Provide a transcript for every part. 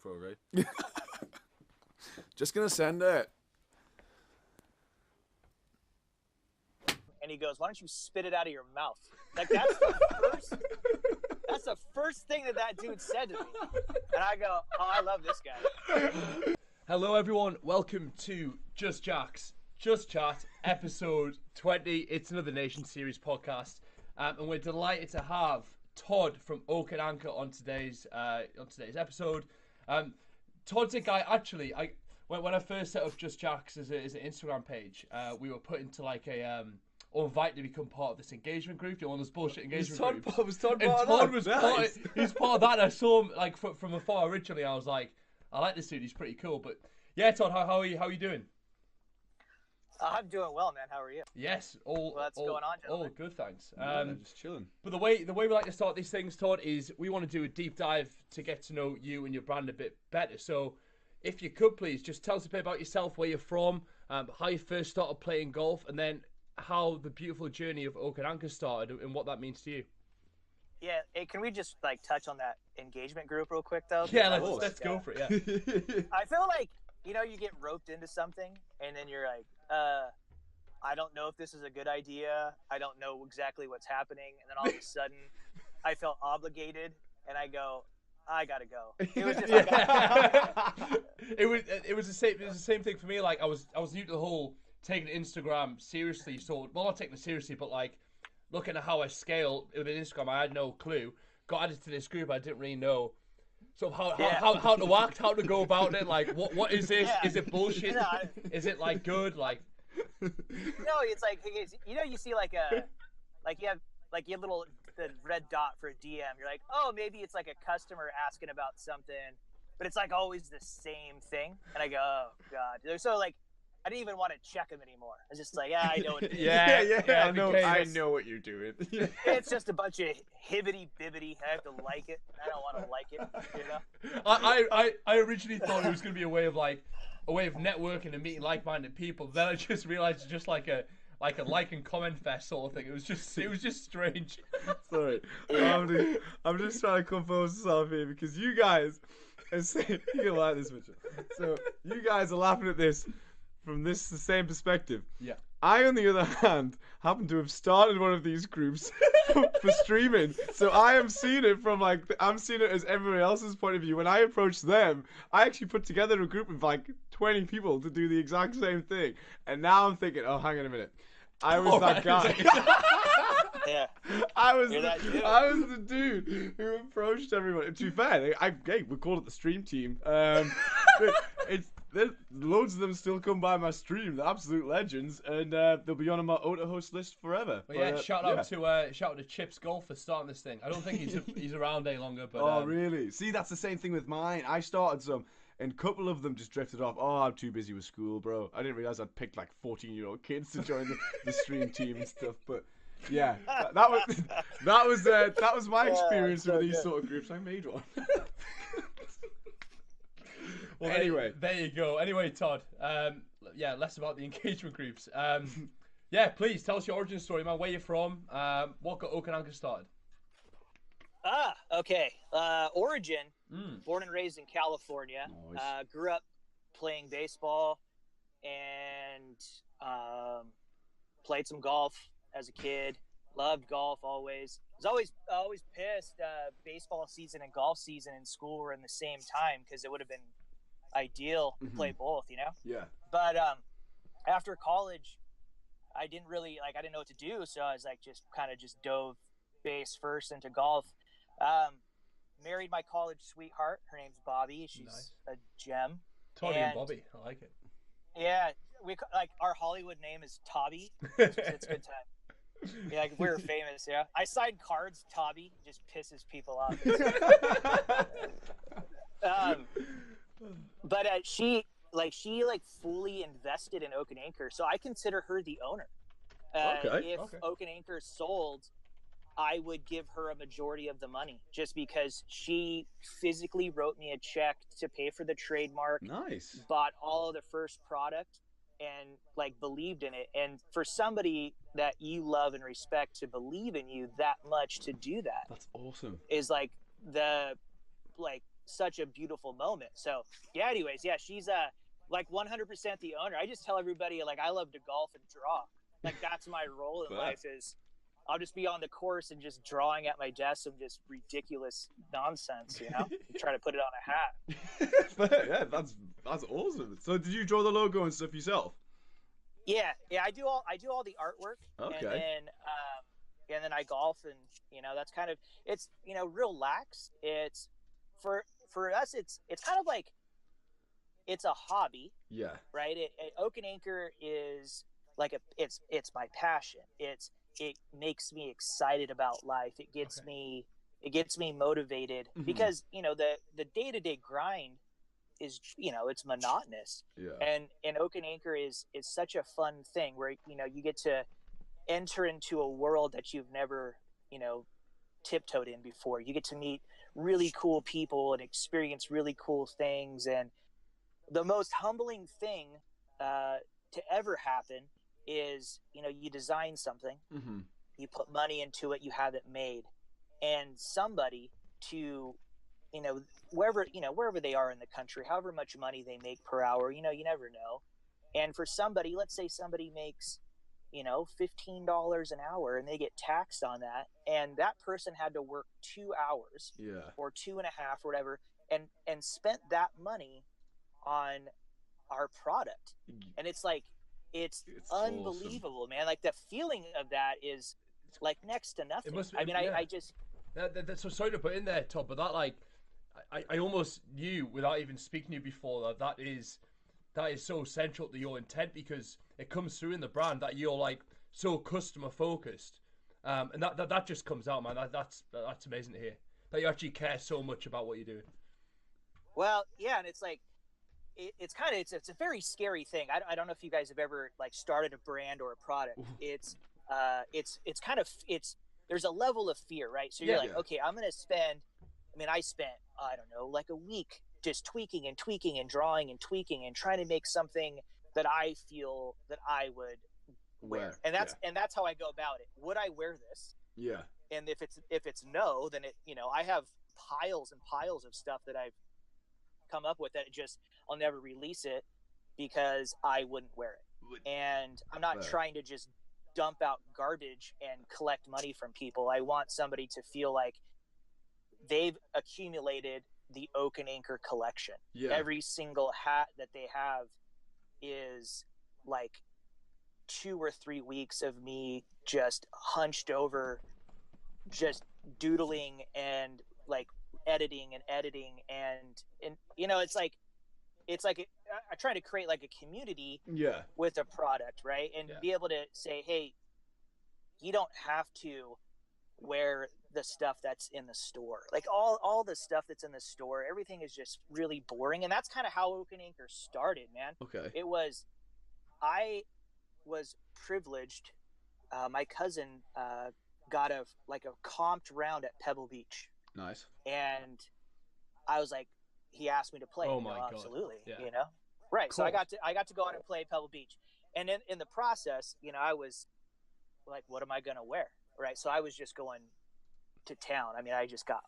Throw right. Just gonna send it. And he goes, "Why don't you spit it out of your mouth?" Like that's the first thing that dude said to me. And I go, "Oh, I love this guy." Hello, everyone. Welcome to Just Jacks, Just Chat, episode 20. It's another Nation Series podcast, and we're delighted to have Tawd from Oak and Anchor on today's episode. Tawd's a guy. Actually, when I first set up Just Jacks as an Instagram page, we were put into like a or invited to become part of this engagement group. You're on this bullshit engagement group. Tawd was he's part of that. And I saw him like from afar originally. I was like, I like this dude. He's pretty cool. But yeah, Tawd, how are you doing? I'm doing well, man. How are you? Yes, all going on, gentlemen? all good, thanks. Just chilling. But the way we like to start these things, Tawd, is we want to do a deep dive to get to know you and your brand a bit better. So, if you could please just tell us a bit about yourself, where you're from, how you first started playing golf, and then how the beautiful journey of Oak and Anchor started and what that means to you. Yeah, hey, can we just like touch on that engagement group real quick though? Yeah, let's go for it. Yeah. I feel like you get roped into something and then you're like, I don't know if this is a good idea. I don't know exactly what's happening, and then all of a sudden, I felt obligated, and I go, I gotta go. It was just like, it was the same thing for me. Like I was new to the whole taking Instagram seriously. So not taking it seriously, but like looking at how I scale with Instagram, I had no clue. Got added to this group, I didn't really know. So how to act, how to go about it. Like what is this? Yeah. Is it bullshit? Is it like good? Like no, it's like you see like you have the red dot for a DM. You're like, oh, maybe it's like a customer asking about something, but it's like always the same thing. And I go, oh god. So like, I didn't even want to check them anymore. I was just like, I know what it is. Yeah. I know what you're doing. It's just a bunch of hibbity bibbity. I have to like it. I don't want to like it. You know. I originally thought it was gonna be a way of networking and meeting like-minded people. Then I just realized it's just like a like and comment fest sort of thing. It was just strange. Sorry, I'm just trying to compose myself here because you guys are saying you can like this, Mitchell. So you guys are laughing at this from the same perspective. Yeah. I, on the other hand, happen to have started one of these groups for streaming. So I am seeing it from I'm seeing it as everybody else's point of view. When I approached them, I actually put together a group of like 20 people to do the exact same thing. And now I'm thinking, oh, hang on a minute. I was that guy. Yeah. I was the dude who approached everyone. To be fair, we called it the stream team. Loads of them still come by my stream. They're absolute legends, and they'll be on my auto host list forever. But yeah, shout out to Chips Golf for starting this thing. I don't think he's around any longer. But oh really? See, that's the same thing with mine. I started some, and a couple of them just drifted off. Oh, I'm too busy with school, bro. I didn't realize I'd picked like 14-year-old kids to join the stream team and stuff. But yeah, that was my experience with these sort of groups. I made one. Well, anyway, there you go. Anyway, Tawd, less about the engagement groups. Yeah, please tell us your origin story, man. Where you're from, what got Oak and Anchor started. Okay. Origin, born and raised in California. Nice. Grew up playing baseball and played some golf as a kid. Loved golf always. Was always pissed. Baseball season and golf season in school were in the same time because it would have been ideal to play both, Yeah. But after college, I didn't know what to do, so I was like just dove base first into golf. Married my college sweetheart. Her name's Bobby. She's nice. A gem. Tawdy and Bobby, I like it. Yeah, we our Hollywood name is Tobby. It's a good time. Yeah, we're famous. Yeah, I signed cards. Tobby just pisses people off. But she fully invested in Oak and Anchor, so I consider her the owner. If Oak and Anchor sold, I would give her a majority of the money, just because she physically wrote me a check to pay for the trademark. Nice. Bought all of the first product and believed in it. And for somebody that you love and respect to believe in you that much to do that, that's awesome. Is the such a beautiful moment. So yeah, anyways, yeah, she's like 100% the owner. I just tell everybody, like, I love to golf and draw. Like, that's my role in life, is I'll just be on the course and just drawing at my desk some just ridiculous nonsense, try to put it on a hat. Yeah, that's awesome. So did you draw the logo and stuff yourself? Yeah, I do all the artwork. Okay. And then I golf, and that's kind of, it's real lax. It's for us, it's kind of like, it's a hobby. Yeah. Right. Oak and Anchor is like it's my passion. It makes me excited about life. It gets me motivated, because the day-to-day grind is it's monotonous. Yeah. And Oak and Anchor is such a fun thing where you get to enter into a world that you've never tiptoed in before. You get to meet really cool people and experience really cool things. And the most humbling thing to ever happen is you design something, you put money into it, you have it made, and somebody to wherever they are in the country, however much money they make per hour, you never know. And for somebody, let's say somebody makes $15 an hour, and they get taxed on that, and that person had to work 2 hours, or 2.5 or whatever, and spent that money on our product. And it's like, it's unbelievable, awesome, man. Like, the feeling of that is like next to nothing. I just that's so sorry to put in there, Todd, but that, like, I almost knew without even speaking to you before that is so central to your intent, because it comes through in the brand that you're like so customer focused, and that just comes out, man. That's amazing to hear that you actually care so much about what you're doing. Well, yeah, and it's like, it's a very scary thing. I don't know if you guys have ever like started a brand or a product. It's there's a level of fear, right? So you're like, okay, I'm gonna spend. I spent, I don't know, like a week just tweaking and drawing and tweaking and trying to make something that I feel that I would wear. And that's how I go about it. Would I wear this? Yeah. And if it's no, then I have piles and piles of stuff that I've come up with that I'll never release it because I wouldn't wear it. And I'm not trying to just dump out garbage and collect money from people. I want somebody to feel like they've accumulated the Oak and Anchor collection. Yeah. Every single hat that they have is like 2 or 3 weeks of me just hunched over, just doodling and like editing and I try to create like a community with a product, right? And be able to say, hey, you don't have to wear the stuff that's in the store. Like all the stuff that's in the store, everything is just really boring. And that's kind of how Oak and Anchor started, man. Okay. I was privileged. My cousin got a comped round at Pebble Beach. Nice. And I was like, he asked me to play. Oh my God. Absolutely. Yeah. Right. So I got to go out and play Pebble Beach. And in the process, I was like, what am I going to wear? Right. So I was just going to town. I just got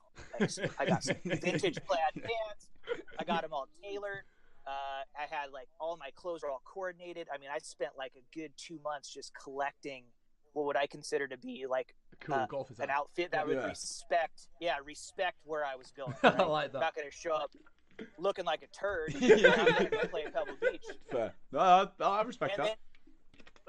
I got some vintage plaid pants. I got them all tailored. I had like all my clothes are all coordinated. I spent like a good 2 months just collecting what would I consider to be like cool golf an outfit that would respect where I was going. Right? I like that. I'm not going to show up looking like a turd. I'm going to go play at Pebble Beach. Fair. No, I respect that.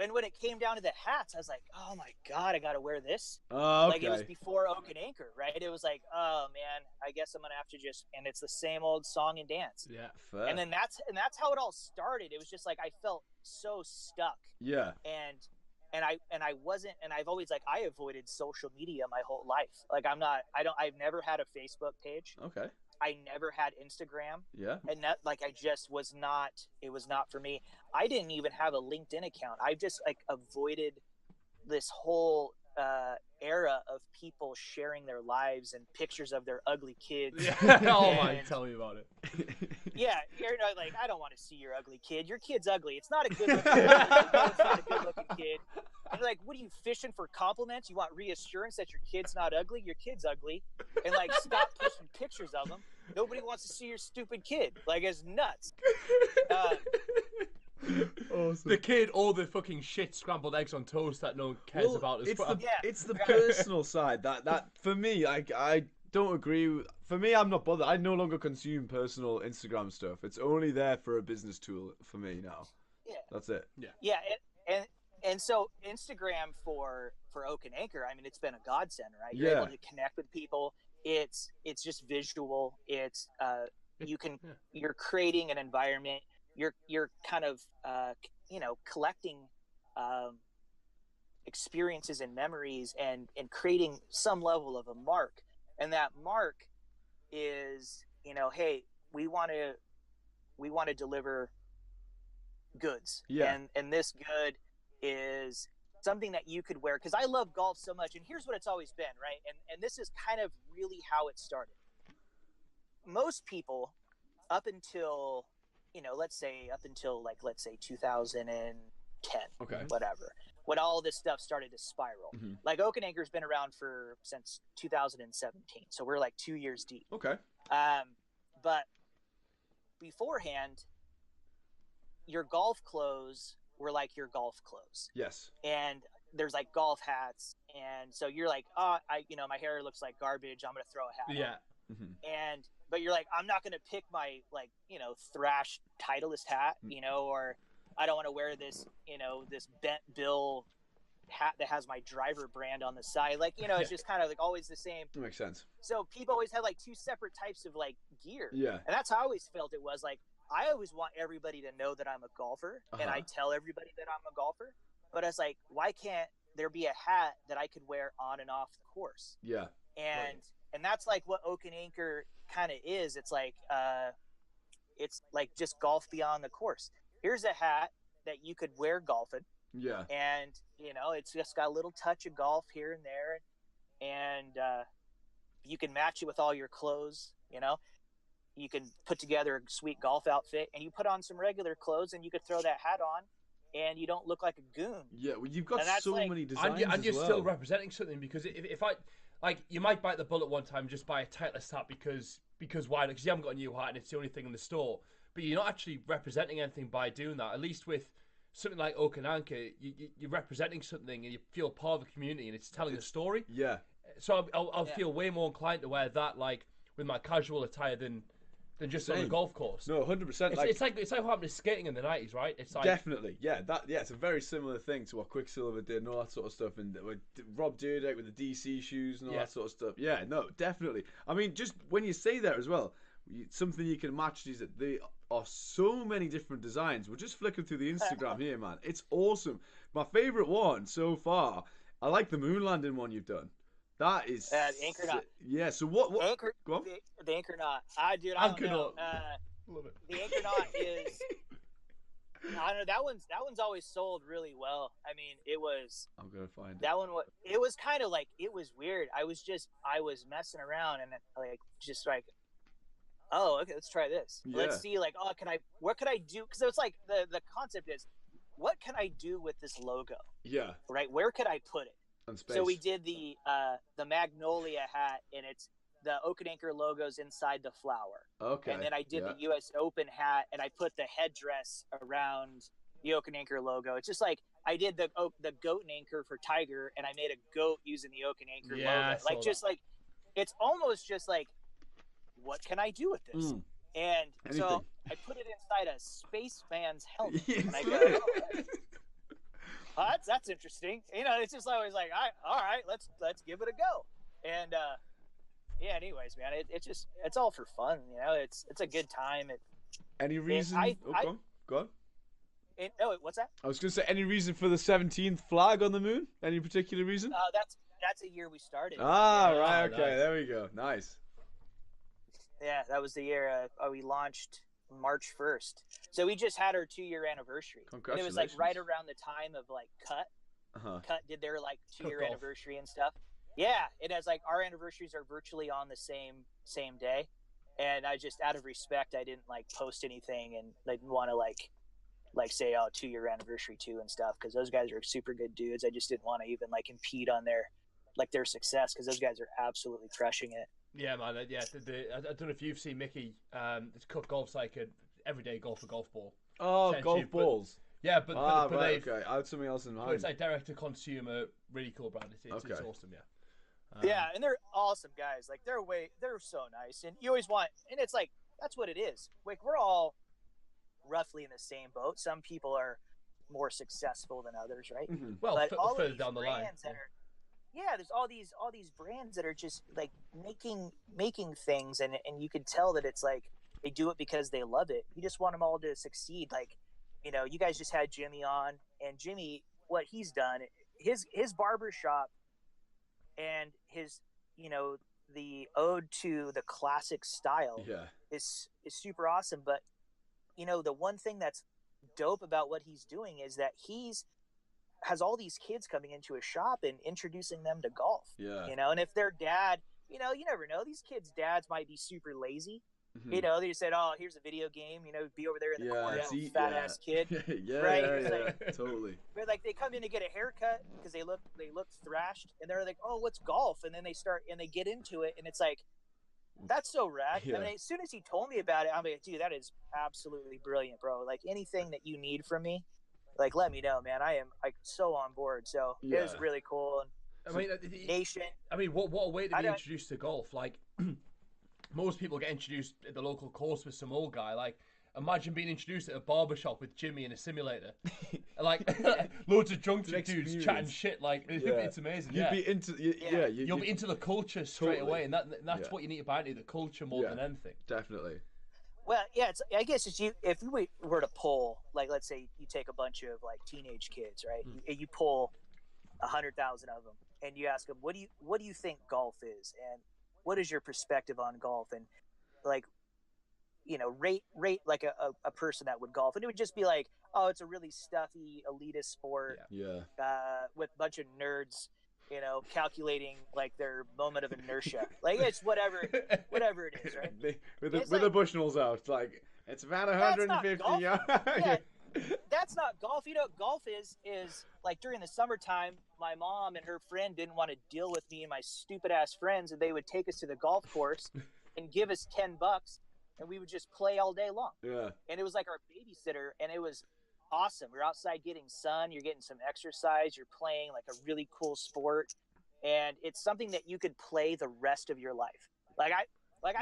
And when it came down to the hats, I was like, oh my God, I got to wear this. Oh, okay. Like, it was before Oak and Anchor, right? It was like, oh man, I guess I'm going to have to and it's the same old song and dance. Yeah, fair. And then that's how it all started. It was just like, I felt so stuck. Yeah. And I wasn't, and I've always I avoided social media my whole life. Like I've never had a Facebook page. Okay. I never had Instagram. Yeah. And that, I just was not, it was not for me. I didn't even have a LinkedIn account. I just avoided this whole era of people sharing their lives and pictures of their ugly kids. Yeah. Oh my, tell me about it. Yeah. You're like, I don't want to see your ugly kid. Your kid's ugly. It's not a good looking kid. It's not a good looking kid. And you're like, what are you fishing for compliments? You want reassurance that your kid's not ugly? Your kid's ugly. And stop pushing pictures of them. Nobody wants to see your stupid kid. Like, it's nuts. Awesome. The kid or the fucking shit scrambled eggs on toast that no one cares about as well. It's the personal side that for me, I don't agree with, for me, I'm not bothered. I no longer consume personal Instagram stuff. It's only there for a business tool for me now. Yeah. That's it. Yeah, and so Instagram for Oak and Anchor, I mean, it's been a godsend, right? You're able to connect with people. It's just visual. It's you're creating an environment. You're kind of collecting experiences and memories and creating some level of a mark. And that mark is, hey, we want to deliver goods. Yeah. And this good is something that you could wear, because I love golf so much. And here's what it's always been, right? And this is kind of really how it started. Most people up until let's say 2010, Okay. whatever, when all this stuff started to spiral. Mm-hmm. Like, Oak and Anchor's been around since 2017, so we're like 2 years deep. Okay. But beforehand, your golf clothes were like your golf clothes. Yes. And there's like golf hats, and so you're like, oh, my hair looks like garbage, I'm gonna throw a hat on. Yeah. Mm-hmm. But you're like, I'm not gonna pick my thrash Titleist hat, or I don't want to wear this this bent bill hat that has my driver brand on the side. Like, it's just kind of like always the same. That makes sense. So people always had like two separate types of like gear. Yeah. And that's how I always felt it was. Like, I always want everybody to know that I'm a golfer, and I tell everybody that I'm a golfer. But I was like, why can't there be a hat that I could wear on and off the course? Yeah. And that's like what Oak and Anchor kind of is. It's like just golf beyond the course. Here's a hat that you could wear golfing. Yeah. And it's just got a little touch of golf here and there, and you can match it with all your clothes. You can put together a sweet golf outfit, and you put on some regular clothes, and you could throw that hat on, and you don't look like a goon. Yeah, well, you've got so many designs, and you're as well. still representing something, because if I you might bite the bullet one time, just buy a Titleist hat because why? Because you haven't got a new hat and it's the only thing in the store. But you're not actually representing anything by doing that. At least with something like Oak and Anchor, you're representing something, and you feel part of the community, and it's telling a story. Yeah. So I'll feel way more inclined to wear that, like, with my casual attire than just on the golf course. No, 100%. It's like what happened to skating in the 90s, right? It's like, definitely, yeah. It's a very similar thing to what Quicksilver did and all that sort of stuff, and with Rob Dyrdek with the DC shoes and all that sort of stuff. Yeah, no, definitely. I mean, just when you say that as well, something you can match is that there are so many different designs. We're just flicking through the Instagram here, man. It's awesome. My favorite one so far, I like the moon landing one you've done. That is the anchor knot. Yeah. So what? Anchor, go on. The anchor knot. I don't know. Love it. The anchor knot is. I don't know, that one's always sold really well. I mean, it was. I'm gonna find that one. It was kind of like, it was weird. I was messing around, and oh, okay, let's try this. Yeah. Let's see, like, what could I do? Because it's like the concept is, what can I do with this logo? Yeah. Right. Where could I put it? And space. So we did the Magnolia hat, and it's the Oak and Anchor logos inside the flower. Okay. And then I did the U.S. Open hat, and I put the headdress around the Oak and Anchor logo. It's just like I did the goat and anchor for Tiger, and I made a goat using the Oak and Anchor logo. Like, just like, it's almost just like, what can I do with this? And so I put it inside a spaceman's helmet, and I go, oh, that's interesting. It's just always like, all right, let's give it a go. And anyways, man, it's all for fun. It's a good time. Any reason? Go on. What's that? I was gonna say, any reason for the 17th flag on the moon? Any particular reason? That's a year we started. Right. Okay, nice. There we go. Nice. Yeah, that was the year we launched March 1st. So we just had our 2-year anniversary. Congratulations. And it was like right around the time of like Cut. Cut did their like 2-year anniversary and stuff. Yeah, it has like, our anniversaries are virtually on the same day. And I just, out of respect, I didn't like post anything, and I didn't want to like say, oh, 2-year anniversary too and stuff, because those guys are super good dudes. I just didn't want to even like impede on their success, because those guys are absolutely crushing it. Yeah, man. Yeah, I don't know if you've seen Mickey. It's cut golf's like a everyday golf ball. Oh, Essentially, golf balls. Yeah, but Ah, but right, they've okay. I had something else in but mind. it's like direct to consumer, really cool brand. It's Okay. awesome. Yeah. Yeah, and they're awesome guys. Like they're so nice, and you always want, and it's like that's what it is. Like we're all roughly in the same boat. Some people are more successful than others, right? Mhm. Well, But all of further these down the line. brands that are, yeah, there's all these brands that are just like making things, and you can tell that it's like they do it because they love it. You just want them all to succeed. Like, you guys just had Jimmy on, and Jimmy, what he's done, his barber shop and his, the ode to the classic style Yeah. is super awesome. But the one thing that's dope about what he's doing is that has all these kids coming into his shop and introducing them to golf. Yeah. And if their dad, you never know, these kids' dads might be super lazy. Mhm. They just said, "Oh, here's a video game. Be over there in the corner, see, fat ass kid." yeah, Right? yeah, It's yeah, like- totally. But like they come in to get a haircut because they look thrashed, and they're like, "Oh, what's golf?" And then they get into it, and it's like, that's so rad. Yeah. I mean, as soon as he told me about it, I'm like, dude, that is absolutely brilliant, bro. Like anything that you need from me, like let me know, man. I am like so on board. So it was Yeah. really cool. And I mean, Nation. what a way to I be don't- introduced to golf. Like, most people get introduced at the local course with some old guy. Like, imagine being introduced at a barber shop with Jimmy in a simulator. Like, loads of drunk It's an dudes experience. chatting shit. Like, Yeah. it's amazing. You'd Yeah. be into, Yeah. You'll be into the culture straight Totally. away, and that's Yeah. what you need to buy into, the culture more Yeah. than anything. Definitely. Well, yeah, I guess if we were to poll, like, let's say you take a bunch of like teenage kids, right? You pull 100,000 of them, and you ask them, what do you think golf is, and what is your perspective on golf, and like, rate like a person that would golf, and it would just be like, oh, it's a really stuffy elitist sport, Yeah. with a bunch of nerds, calculating like their moment of inertia. Like it's whatever it is, right? with It's the like- Bushnells out, like it's about That's not 150 golf. yards. Yeah. That's not golf. Golf is like during the summertime, my mom and her friend didn't want to deal with me and my stupid ass friends, and they would take us to the golf course and give us $10, and we would just play all day long. Yeah. And it was like our babysitter, and it was awesome. We're outside getting sun, you're getting some exercise, you're playing like a really cool sport, and it's something that you could play the rest of your life. I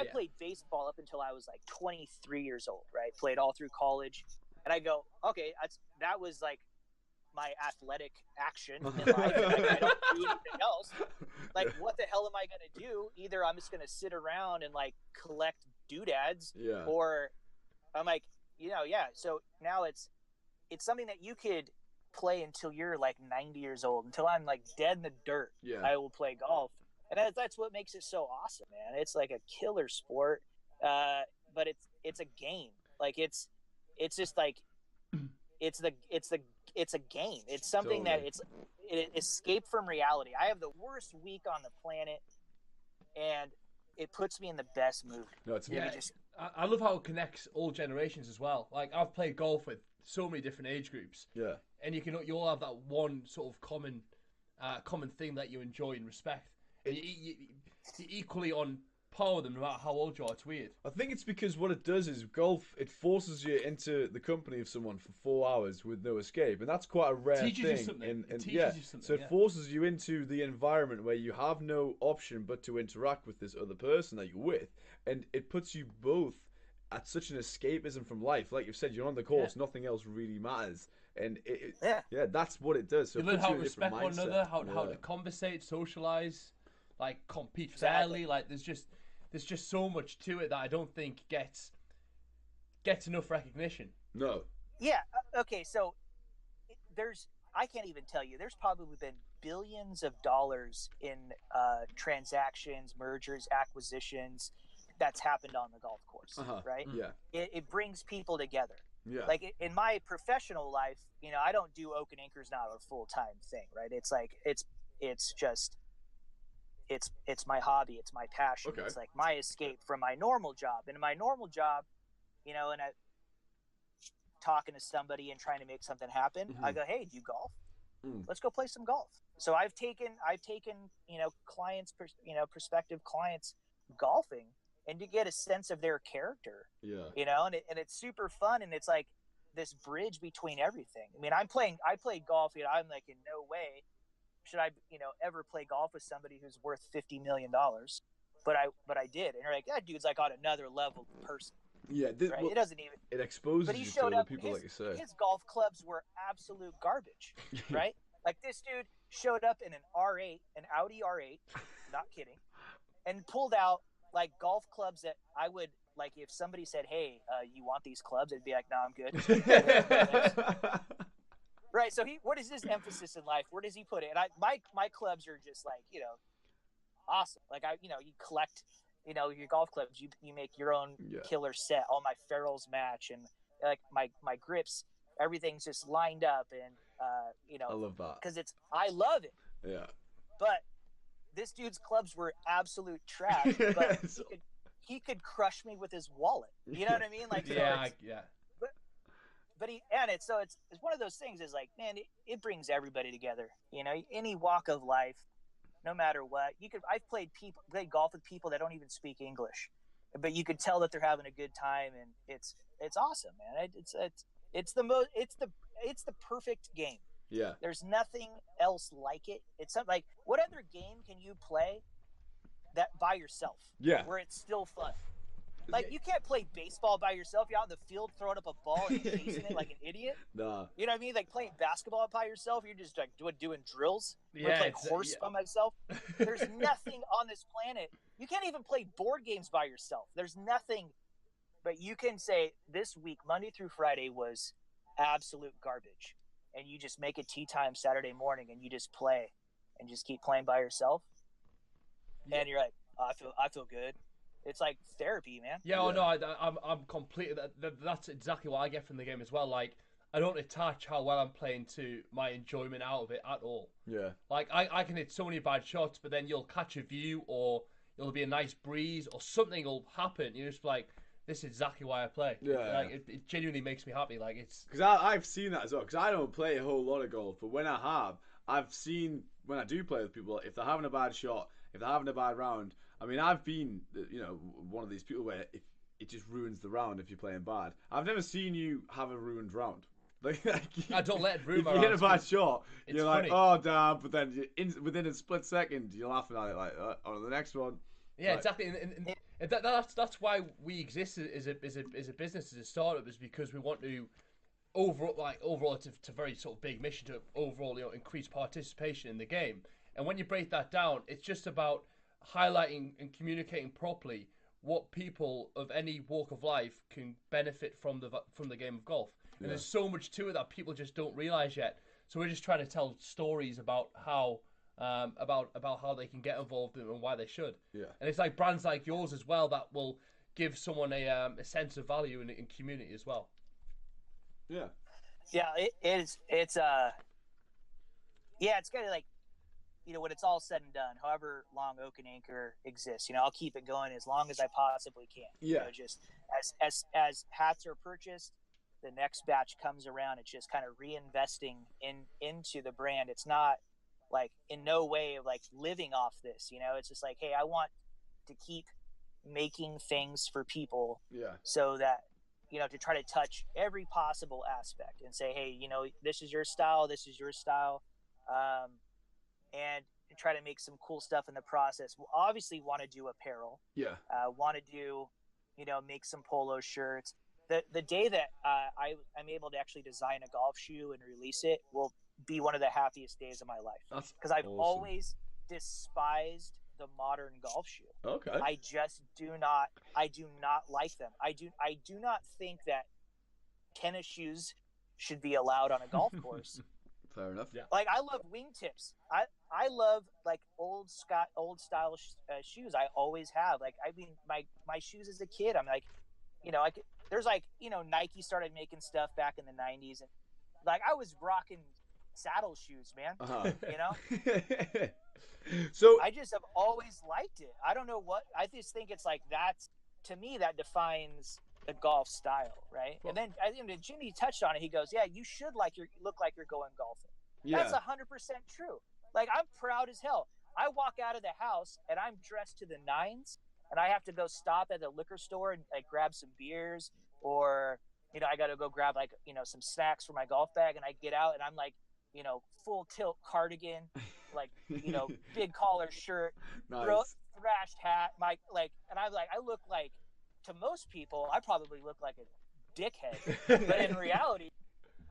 Yeah. played baseball up until I was like 23 years old, right? Played all through college. And I go, okay, that was like my athletic action in life. Like, I don't do anything else. Like, what the hell am I going to do? Either I'm just going to sit around and like collect doodads, Yeah. or I'm like, yeah. So now it's something that you could play until you're like 90 years old, until I'm like dead in the dirt. Yeah. I will play golf. And that's what makes it so awesome, man. It's like a killer sport, but it's a game. Like it's just like it's a game. It's something Totally. that it escape from reality. I have the worst week on the planet, and it puts me in the best mood. No, it's Yeah, just- I love how it connects all generations as well. Like, I've played golf with so many different age groups, yeah. and you all have that one sort of common thing that you enjoy and respect. And you're equally on par with them, no matter how old you are. It's weird. I think it's because what it does is golf. It forces you into the company of someone for 4 hours with no escape, and that's quite a rare Teaches you thing. something. It teaches yeah, you something, so it yeah. forces you into the environment where you have no option but to interact with this other person that you're with, and it puts you both at such an escapism from life. Like you've said, you're on the course, nothing else really matters, and Yeah. that's what it does. So You it learn puts how you to in a different respect one mindset. another, how Yeah. to conversate, socialize, like compete Exactly. fairly. Like there's just so much to it that I don't think gets enough recognition. No. Yeah. Okay. So I can't even tell you. There's probably been billions of dollars in transactions, mergers, acquisitions that's happened on the golf course, Uh-huh. right? Yeah. It brings people together. Yeah. Like in my professional life, I don't do Oak and Anchor's not a full-time thing, right? It's like it's just it's my hobby, it's my passion. Okay. It's like my escape from my normal job. And in my normal job, and I talking to somebody and trying to make something happen, I go, "Hey, do you golf? Let's go play some golf." So I've taken clients, prospective clients golfing and to get a sense of their character. Yeah. You know, and it's super fun, and it's like this bridge between everything. I mean, I play golf, you know, I'm like, in no way should I, you know, ever play golf with somebody who's worth $50 million. But I did. And you're like, that dude's like on another level of person. Yeah, Right? It doesn't even. It exposes But he you to showed other up. people, like you say. His golf clubs were absolute garbage, right? Like this dude showed up in an R8, an Audi R8, not kidding, and pulled out like golf clubs that I would like. If somebody said, "Hey, you want these clubs?" I'd be like, "No, I'm good." Right. So what is his emphasis in life? Where does he put it? And my clubs are just like, you know, awesome. Like you know, you collect, you know, your golf clubs. You make your own killer set. All my ferrules match, and like my grips, everything's just lined up, and you know, I love that because I love it. Yeah. But this dude's clubs were absolute trash. But he could crush me with his wallet. You know what I mean? Like yeah. But it's one of those things is like, man, it brings everybody together. You know, any walk of life, no matter what. I've played golf with people that don't even speak English, but you could tell that they're having a good time, and it's awesome, man. It's the perfect game. Yeah. There's nothing else like it. It's something like, what other game can you play that by yourself? Yeah. Where it's still fun. Like, you can't play baseball by yourself. You're out in the field throwing up a ball and chasing it like an idiot. Nah. You know what I mean? Like playing basketball by yourself. You're just like doing drills. Yeah, We're playing horse by myself. There's nothing on this planet. You can't even play board games by yourself. There's nothing. But you can say this week, Monday through Friday, was absolute garbage. And you just make it tea time Saturday morning, and you just play and just keep playing by yourself. Yeah. And you're like, oh, I feel good. It's like therapy, man. Yeah, oh no, I'm completely. That's exactly what I get from the game as well. Like, I don't attach how well I'm playing to my enjoyment out of it at all. Yeah. Like, I can hit so many bad shots, but then you'll catch a view, or it'll be a nice breeze, or something will happen. You're just like, this is exactly why I play. Yeah. Like, it genuinely makes me happy. Like, it's because I've seen that as well. Because I don't play a whole lot of golf, but when I have, I've seen when I do play with people, if they're having a bad shot, if they're having a bad round. I mean, I've been, you know, one of these people where it just ruins the round if you're playing bad. I've never seen you have a ruined round. Like I don't let it ruin my round. If you hit a bad rounds, shot, you're funny. like, oh damn! But then within a split second, you're laughing at it like, on the next one. Yeah, like, exactly. And that's why we exist as a business, as a startup, is because we want to overall to very sort of big mission to overall, you know, increase participation in the game. And when you break that down, it's just about highlighting and communicating properly what people of any walk of life can benefit from the game of golf. And there's so much to it that people just don't realize yet. So we're just trying to tell stories about how how they can get involved and why they should. Yeah. And it's like brands like yours as well that will give someone a sense of value in community as well. Yeah. Yeah, it's kind of like, you know, when it's all said and done, however long Oak and Anchor exists, you know, I'll keep it going as long as I possibly can. Yeah. You know, just as hats are purchased, the next batch comes around. It's just kind of reinvesting into the brand. It's not like in no way of like living off this, you know. It's just like, hey, I want to keep making things for people. Yeah. So that, you know, to try to touch every possible aspect and say, hey, you know, this is your style, and try to make some cool stuff in the process. We'll obviously want to do apparel. Yeah. Want to do, you know, make some polo shirts. The day that I'm able to actually design a golf shoe and release it will be one of the happiest days of my life. That's because I've awesome. always despised the modern golf shoe. Okay. I do not like them. I do not think that tennis shoes should be allowed on a golf course. Fair enough. Yeah. Like, I love wingtips. I love like old style shoes. I always have. Like, I mean, my shoes as a kid, I'm like, you know, there's like, you know, Nike started making stuff back in the 90s, and like I was rocking saddle shoes, man. Uh-huh. You know. So I just have always liked it. I don't know what. I just think it's like that's, to me, that defines the golf style, right? Well, and then I think Jimmy touched on it. He goes, "Yeah, you should look like you're going golfing." yeah. That's 100% true. Like, I'm proud as hell. I walk out of the house and I'm dressed to the nines. and I have to go stop at the liquor store and like grab some beers, or I got to go grab like some snacks for my golf bag, and I get out and I'm like full tilt cardigan, like big collar shirt, Nice. thrashed hat, and I'm like, I look like, to most people I probably look like a dickhead, but in reality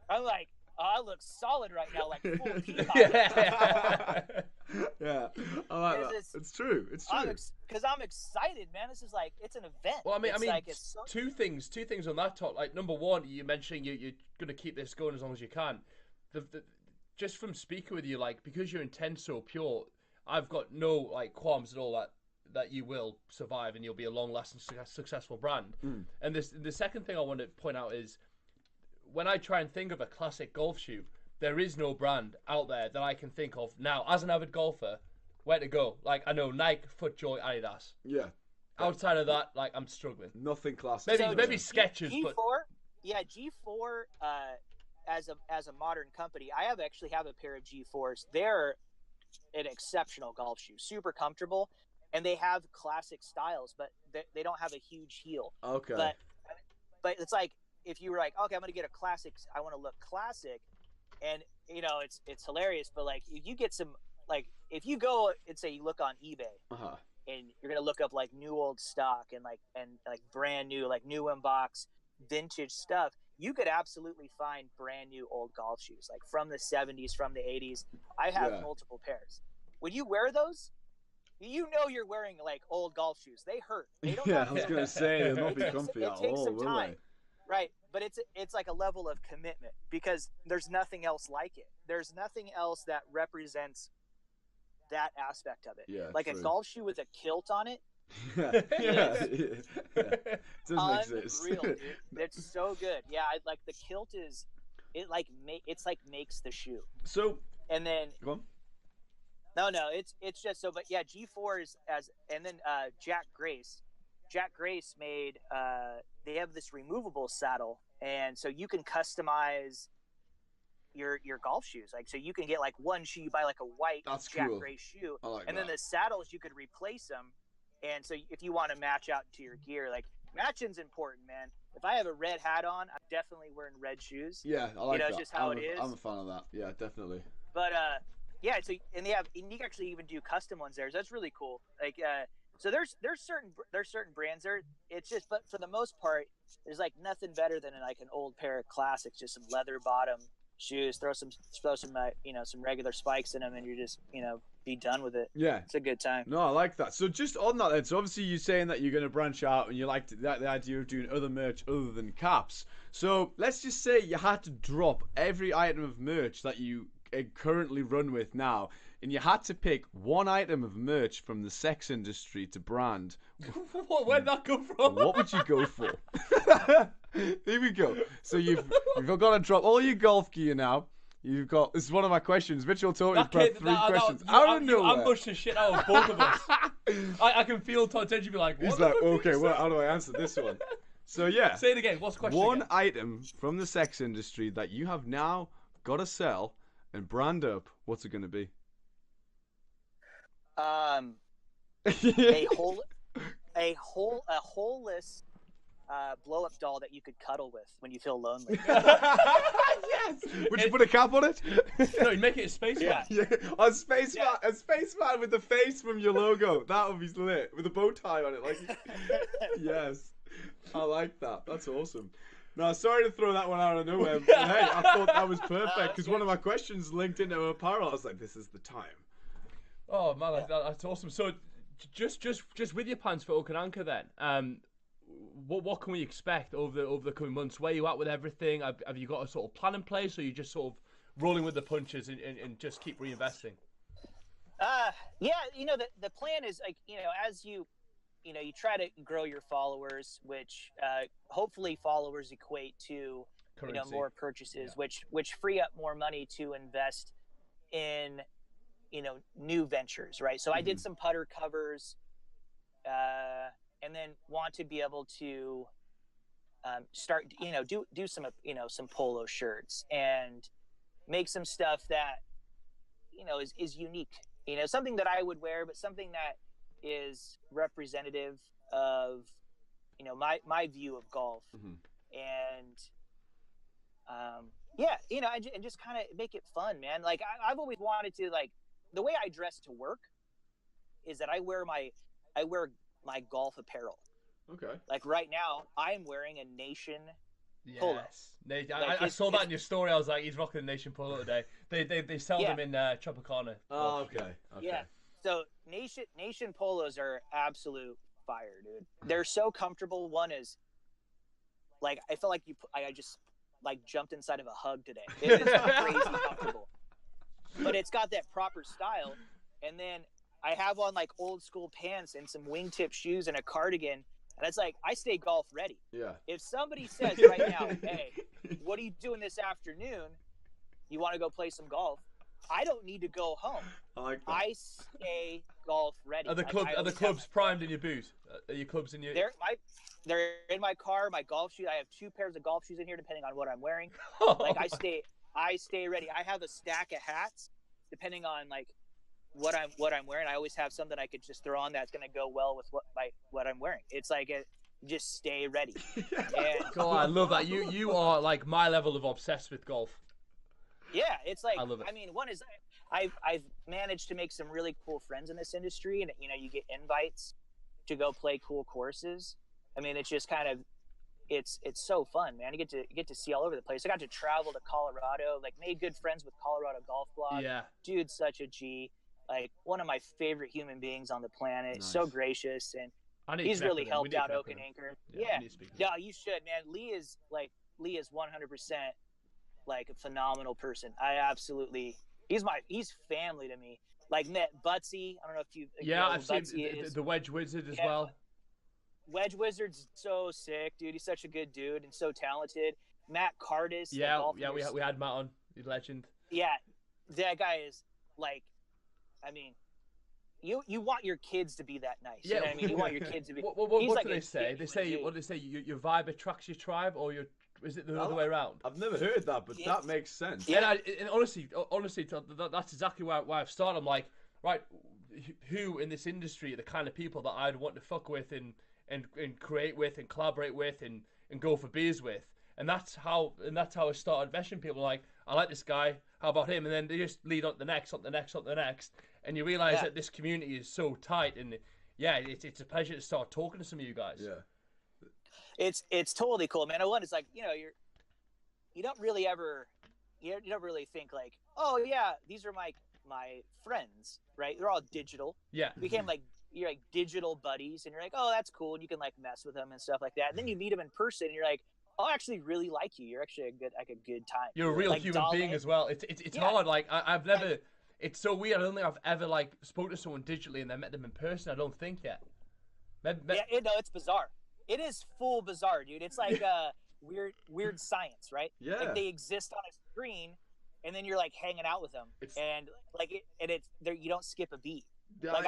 I'm like, oh, I look solid right now, like full peacock. Yeah, I like that. It's true. It's true. Because I'm excited, man. This is like, it's an event. Well, I mean, it's so... two things on that top. Like, number one, you mentioning you're gonna keep this going as long as you can. Just from speaking with you, like, because your intent's so pure, I've got no like qualms at all that you will survive and you'll be a long-lasting, successful brand. And the second thing I want to point out is, when I try and think of a classic golf shoe, there is no brand out there that I can think of now as an avid golfer where to go. Like, I know Nike, FootJoy, Adidas. Yeah. Outside of that, like, I'm struggling. Nothing classic. Maybe Skechers, G4, but yeah, G4 as a modern company, I actually have a pair of G4s. They're an exceptional golf shoe, super comfortable, and they have classic styles, but they don't have a huge heel. Okay. But it's like, if you were like, okay, I'm gonna get a classic, I want to look classic, and it's hilarious, but like, if you get some, like, if you go and say you look on eBay, and you're gonna look up like new old stock and like brand new, like new in box vintage stuff, you could absolutely find brand new old golf shoes, like from the 70s, from the 80s. I have multiple pairs. When you wear those, you're wearing like old golf shoes. They hurt. They don't I was gonna say they'll not be comfy at all, takes some will time. they? Right, but it's like a level of commitment, because there's nothing else like it. There's nothing else that represents that aspect of it. Yeah, like true. a golf shoe with a kilt on it. It doesn't exist. Unreal, dude. It's so good. Yeah, like the kilt is, it's like makes the shoe. So, and then go on. No, it's just so. But yeah, G4s and then Jack Grace made they have this removable saddle, and so you can customize your golf shoes. Like, so you can get like one shoe, you buy like a white Jack Grace shoe, and then the saddles you could replace them. And so if you want to match out to your gear, like, matching's important, man. If I have a red hat on, I'm definitely wearing red shoes. Yeah, I like that. It's just how it is. I'm a fan of that. Yeah, definitely. But yeah, so and you can actually even do custom ones there. So that's really cool. Like so there's certain brands there. It's just, but for the most part, there's like nothing better than like an old pair of classics, just some leather bottom shoes, throw some some regular spikes in them, and you're just be done with it. Yeah, it's a good time. No, I like that. So just on that then, so obviously you're saying that you're going to branch out and you like the idea of doing other merch other than caps. So let's just say you had to drop every item of merch that you currently run with now, and you had to pick one item of merch from the sex industry to brand. Where'd that come from? What would you go for? Here we go. So you've got to drop all your golf gear now. You've got, this is one of my questions. Mitchell told me about three questions. I don't know. You ambushed the shit out of both of us. I can feel Todd's energy be like, what? He's like, okay, well, how do I answer this one? So yeah. Say it again. What's the question? One item from the sex industry that you have now got to sell and brand up. What's it going to be? A holeless blow up doll that you could cuddle with when you feel lonely. Yes. Would you put a cap on it? No, you'd make it a spaceman. Yeah. A spaceman with the face from your logo. That would be lit with a bow tie on it. Like, yes, I like that. That's awesome. No, sorry to throw that one out of nowhere. But hey, I thought that was perfect because one of my questions linked into apparel. I was like, this is the time. Oh man, that's awesome. So, just with your plans for Oak and Anchor then, what can we expect over the coming months? Where are you at with everything? Have you got a sort of plan in place, or are you just sort of rolling with the punches and just keep reinvesting? Yeah, the plan is like, as you try to grow your followers, which hopefully followers equate to currency. More purchases, yeah. which free up more money to invest in new ventures, right? So I did some putter covers, and then want to be able to start, do some, some polo shirts and make some stuff that, is unique, something that I would wear, but something that is representative of, my view of golf. Mhm. And yeah, and just kind of make it fun, man. Like I've always wanted to, like, the way I dress to work is that I wear my golf apparel. Okay. Like right now, I'm wearing a Nation polo. Yes. Nate, Like, I saw that in your story. I was like, he's rocking a Nation polo today. They sell them in Tropicana. Oh, okay. Yeah. So Nation polos are absolute fire, dude. They're so comfortable. One is like, I felt like I just like jumped inside of a hug today. It is crazy comfortable. But it's got that proper style. And then I have on like old school pants and some wingtip shoes and a cardigan. And it's like, I stay golf ready. Yeah. If somebody says right now, hey, what are you doing this afternoon? You want to go play some golf? I don't need to go home. I like that. I stay golf ready. Are the clubs primed in your boot? Are your clubs in your? They're in my car. My golf shoes. I have 2 pairs of golf shoes in here, depending on what I'm wearing. Like I stay ready. I have a stack of hats, depending on like what I'm wearing. I always have something I could just throw on that's gonna go well with what I'm wearing. It's like just stay ready. And, God, I love that. You are like my level of obsessed with golf. yeah, it's like, I love it. I mean, one is I've managed to make some really cool friends in this industry, and you get invites to go play cool courses. I mean, it's just kind of it's so fun, man. You get to see all over the place. I got to travel to Colorado, like made good friends with Colorado Golf Blog. Yeah, Dude's such a G, like one of my favorite human beings on the planet. Nice. So gracious, and I need to he's connect really with him. We helped need to out connect Oak with and him. Anchor. Yeah, Yeah, we need to speak to him. yeah, you should, man. Lee is 100% like a phenomenal person. He's family to me. Like met Butsy. I don't know if you Yeah, know I've who seen Butsy is. the Wedge Wizard as Yeah. well. Wedge Wizard's so sick, dude. He's such a good dude and so talented. Matt Cardis. Yeah, we had Matt on. He's a legend. Yeah, that guy is like, I mean, you want your kids to be that nice. Yeah, You know what I mean? You want your kids to be. What he's do like they a say? They genuine say dude. what do they say? Your vibe attracts your tribe, or is it the other way around? I've never heard that, but Yeah. that makes sense. Yeah. And honestly, that's exactly why I've started. I'm like, right, who in this industry are the kind of people that I'd want to fuck with and create with and collaborate with and go for beers with. And that's how I started meshing people. Like, I like this guy. How about him? And then they just lead on to the next, and you realize that this community is so tight. And yeah, it's a pleasure to start talking to some of you guys. Yeah. It's totally cool, man. One is like, you don't really think like, oh yeah, these are my friends, right? They're all digital. Yeah. You became like, you're like digital buddies, and you're like, oh, that's cool, and you can like mess with them and stuff like that. And then you meet them in person, and you're like, oh, I actually really like you. You're actually a good time. You're a real like human being as well. It's hard. Like I've never. It's so weird. I don't think I've ever like spoken to someone digitally and then met them in person. I don't think yet. It's bizarre. It is full bizarre, dude. It's like weird science, right? Yeah. Like they exist on a screen, and then you're like hanging out with them, and you don't skip a beat. Like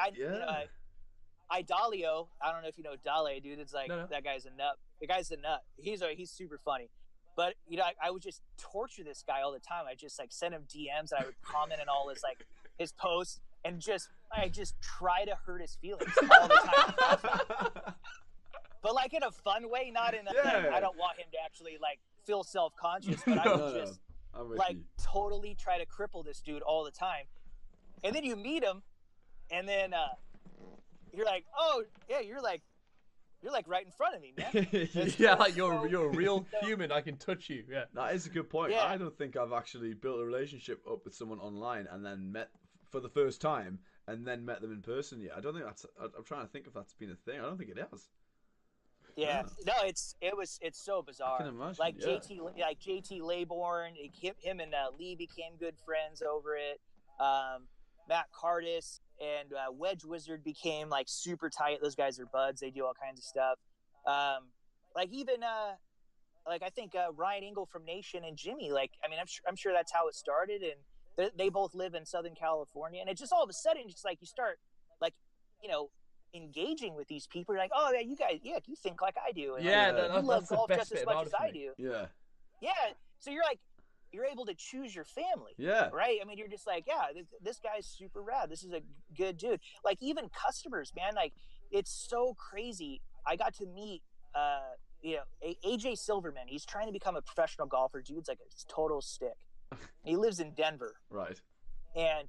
Idalio, I don't know if you know Dale, dude. It's like that guy's a nut. The guy's a nut. He's super funny. But I would just torture this guy all the time. I just like send him DMs, and I would comment on all his posts, and I just try to hurt his feelings all the time. But like in a fun way, not in a like, I don't want him to actually like feel self-conscious, but I would totally try to cripple this dude all the time. And then you meet him, and then you're like, oh yeah, you're like right in front of me, man. Yeah, like you're a real human. I can touch you. Yeah, that is a good point. Yeah. I don't think I've actually built a relationship up with someone online and then met for the first time and then met them in person yet. I don't think that's. I'm trying to think if that's been a thing. I don't think it has. Yeah, no, it's so bizarre. I can imagine, like yeah. JT Laybourne, him and Lee became good friends over it. Matt Cardis and Wedge Wizard became like super tight. Those guys are buds. They do all kinds of stuff. Like even like I think Ryan Engel from Nation and Jimmy. Like I mean, I'm sure that's how it started. And they both live in Southern California. And it just all of a sudden, just like you start like engaging with these people. You're like, oh yeah, you guys, you think like I do. And, yeah, you love that's the golf best just bit as much about as it for I me. do. Yeah. Yeah. So you're like, you're able to choose your family. Yeah. Right. I mean, you're just like, yeah, this guy's super rad. This is a good dude. Like even customers, man, like it's so crazy. I got to meet, AJ Silverman. He's trying to become a professional golfer. Dude's like a total stick. He lives in Denver. Right. And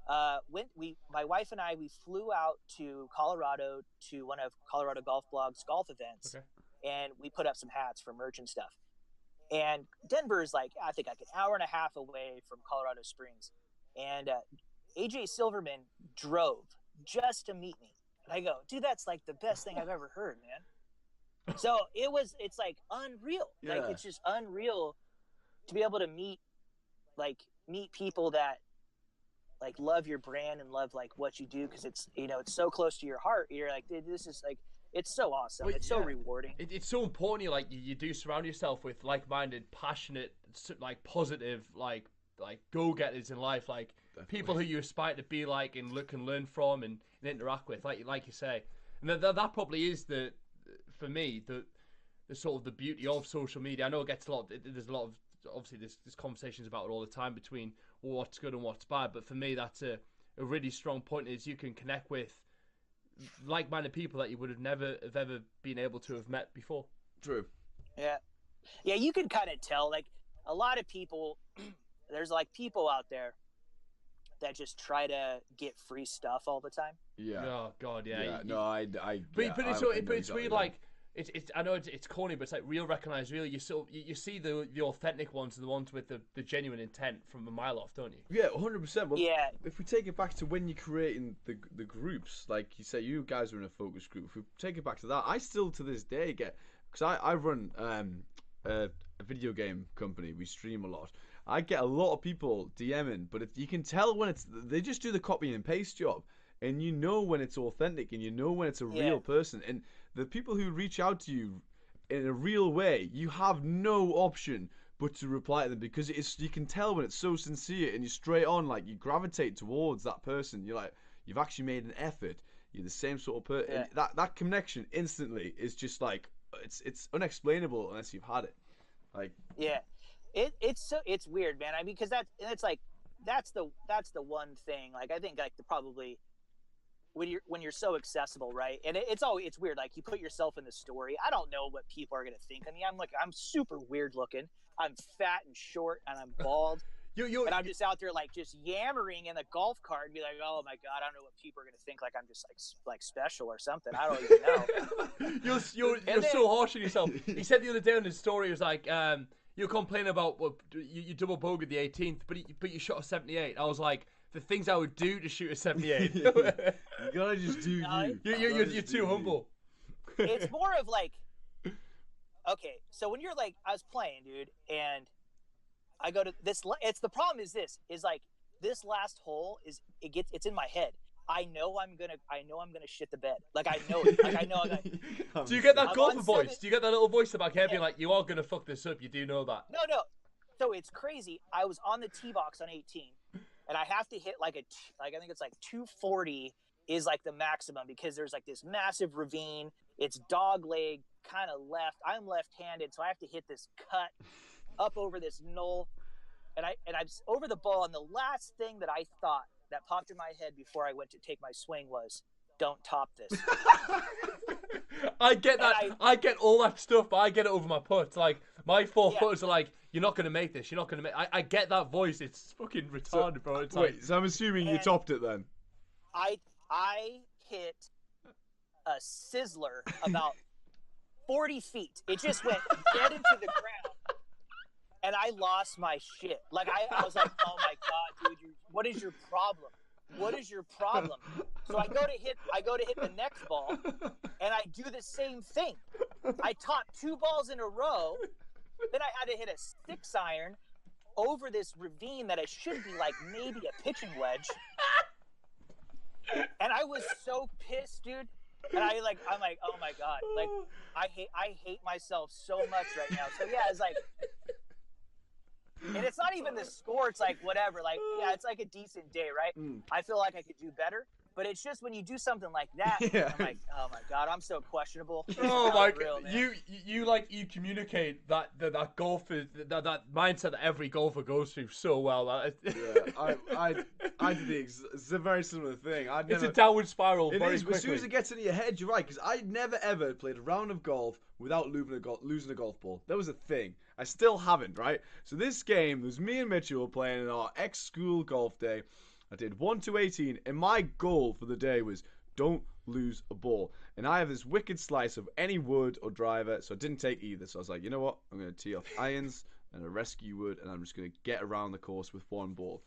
my wife and I, we flew out to Colorado to one of Colorado Golf Blog's golf events. Okay. And we put up some hats for merch and stuff. And Denver is like, I think like an hour and a half away from Colorado Springs. And AJ Silverman drove just to meet me. And I go, dude, that's like the best thing I've ever heard, man. So it's like unreal. Yeah. Like it's just unreal to be able to meet people that like love your brand and love like what you do, because it's, you know, it's so close to your heart. You're like, dude, this is like, it's so awesome. Well, it's so rewarding. It's so important. You do surround yourself with like-minded, passionate, like positive, like go-getters in life, like people who you aspire to be like and look and learn from and interact with, like you say. And that probably is for me the sort of the beauty of social media. I know it gets there's a lot of, obviously there's conversations about it all the time between what's good and what's bad, but for me that's a really strong point, is you can connect with like-minded people that you would have ever been able to have met before. True. Yeah, you can kind of tell, like a lot of people, there's like people out there that just try to get free stuff all the time. Yeah. Oh God, yeah. No, But it's weird. Like it's I know it's corny, but it's like real recognized real. You see the authentic ones, the ones with the genuine intent from a mile off, don't you? Yeah, 100%. Well, yeah. If we take it back to when you're creating the groups, like you say, you guys are in a focus group. If we take it back to that, I still to this day get, because I run a video game company. We stream a lot. I get a lot of people DMing, but you can tell when they just do the copy and paste job, and you know when it's authentic, and you know when it's a real person. And the people who reach out to you in a real way, you have no option but to reply to them, because you can tell when it's so sincere and you're straight on, like you gravitate towards that person. You're like, you've actually made an effort. You're the same sort of person. Yeah. And that connection instantly is just like, it's unexplainable unless you've had it. Like, yeah, it's weird, man. I mean, because that's the one thing. Like I think like probably when you're so accessible, right? And it's weird. Like you put yourself in the story. I don't know what people are gonna think of me. I'm super weird looking. I'm fat and short and I'm bald. And I'm just out there like just yammering in the golf cart and be like, oh my God, I don't know what people are gonna think. Like I'm just like special or something. I don't even know. you're so harsh on yourself. He said the other day on his story, he was like, you're complaining about what you double bogeyed the 18th, but you shot a 78. I was like, the things I would do to shoot a 78. You gotta just do You're too humble. It's more of like, okay, so when you're like, I was playing, dude, and I go to this. The problem is like this last hole it's in my head. I know I'm gonna shit the bed. Like I know it. Like I know. Do you get that golfer voice? Do you get that little voice in the back here being like, "You are gonna fuck this up"? You do know that? No. So it's crazy. I was on the tee box on 18, and I have to hit I think it's like 240 is like the maximum, because there's like this massive ravine. It's dog leg kind of left. I'm left-handed, so I have to hit this cut up over this knoll, and I'm over the ball. And the last thing that I thought that popped in my head before I went to take my swing was, don't top this. I get that. I get all that stuff, but I get it over my putts. Like, my 4-footers are like, you're not going to make this. You're not going to make... I get that voice. It's fucking retarded, bro. It's wait, so I'm assuming you topped it then? I hit a sizzler about 40 feet. It just went dead into the ground. And I lost my shit. Like I was like, oh my God, dude, what is your problem? What is your problem? So I go to hit the next ball, and I do the same thing. I topped 2 balls in a row. Then I had to hit a 6-iron over this ravine that it should be like maybe a pitching wedge. And I was so pissed, dude. And I'm like, oh my God, like I hate myself so much right now. So yeah, it's like. And it's not even the score. It's like, whatever. Like, yeah, it's like a decent day, right? I feel like I could do better. But it's just when you do something like that, Yeah. I'm like, oh my god, I'm so questionable. Oh It's my unreal, god! man. You communicate that golf is that mindset that every golfer goes through so well. Yeah, I did it's a very similar thing. It's a downward spiral It very is, but as soon as quickly. it gets into your head, you're right. Because I never ever played a round of golf without losing a golf ball. That was a thing. I still haven't, right? So this game, there was me and Mitchell were playing in our ex-school golf day. I did 1 to 18, and my goal for the day was don't lose a ball. And I have this wicked slice of any wood or driver, so I didn't take either. So I was like, you know what? I'm going to tee off irons and a rescue wood, and I'm just going to get around the course with one ball.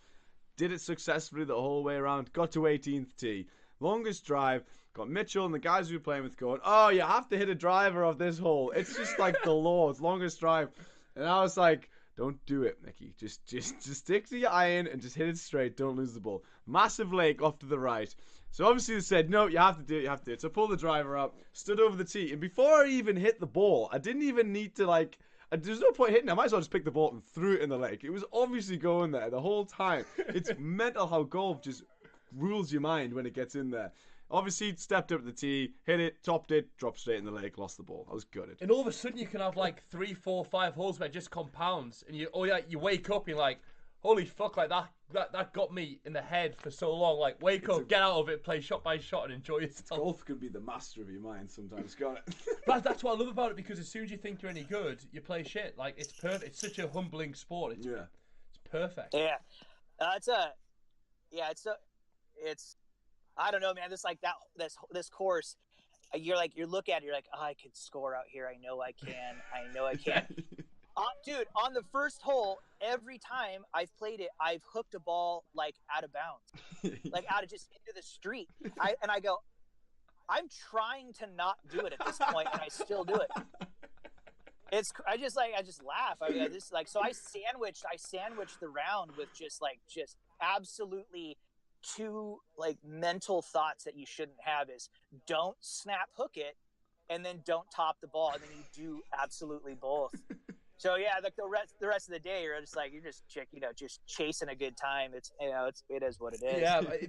Did it successfully the whole way around. Got to 18th tee. Longest drive. Got Mitchell and the guys we were playing with going, oh, you have to hit a driver off this hole. It's just like the law. It's longest drive. And I was like, don't do it, Mickey. Just stick to your iron and just hit it straight. Don't lose the ball. Massive lake off to the right. So obviously they said, no, you have to do it. You have to do it. So I pulled the driver up, stood over the tee. And before I even hit the ball, I didn't even need to there's no point hitting it. I might as well just pick the ball and threw it in the lake. It was obviously going there the whole time. It's mental how golf just rules your mind when it gets in there. Obviously, stepped up the tee, hit it, topped it, dropped straight in the lake, lost the ball. I was gutted. And all of a sudden, you can have like 3, 4, 5 holes where it just compounds, and you wake up and you're like, holy fuck, like that got me in the head for so long. Like, wake up, get out of it, play shot by shot, and enjoy yourself. Golf can be the master of your mind sometimes, can't it? That's what I love about it, because as soon as you think you're any good, you play shit. Like, it's perfect. It's such a humbling sport. It's perfect. Yeah, it's I don't know, man. This course, you're look at it, you're like, oh, I could score out here. I know I can. Dude, on the first hole, every time I've played it, I've hooked a ball like out of bounds, like out of just into the street. I go, I'm trying to not do it at this point, and I still do it. I just laugh. I mean, so I sandwiched the round with just absolutely two mental thoughts that you shouldn't have is don't snap hook it, and then don't top the ball, and then you do absolutely both. So yeah, the rest of the day you're just chasing a good time. It is what it is. Yeah, but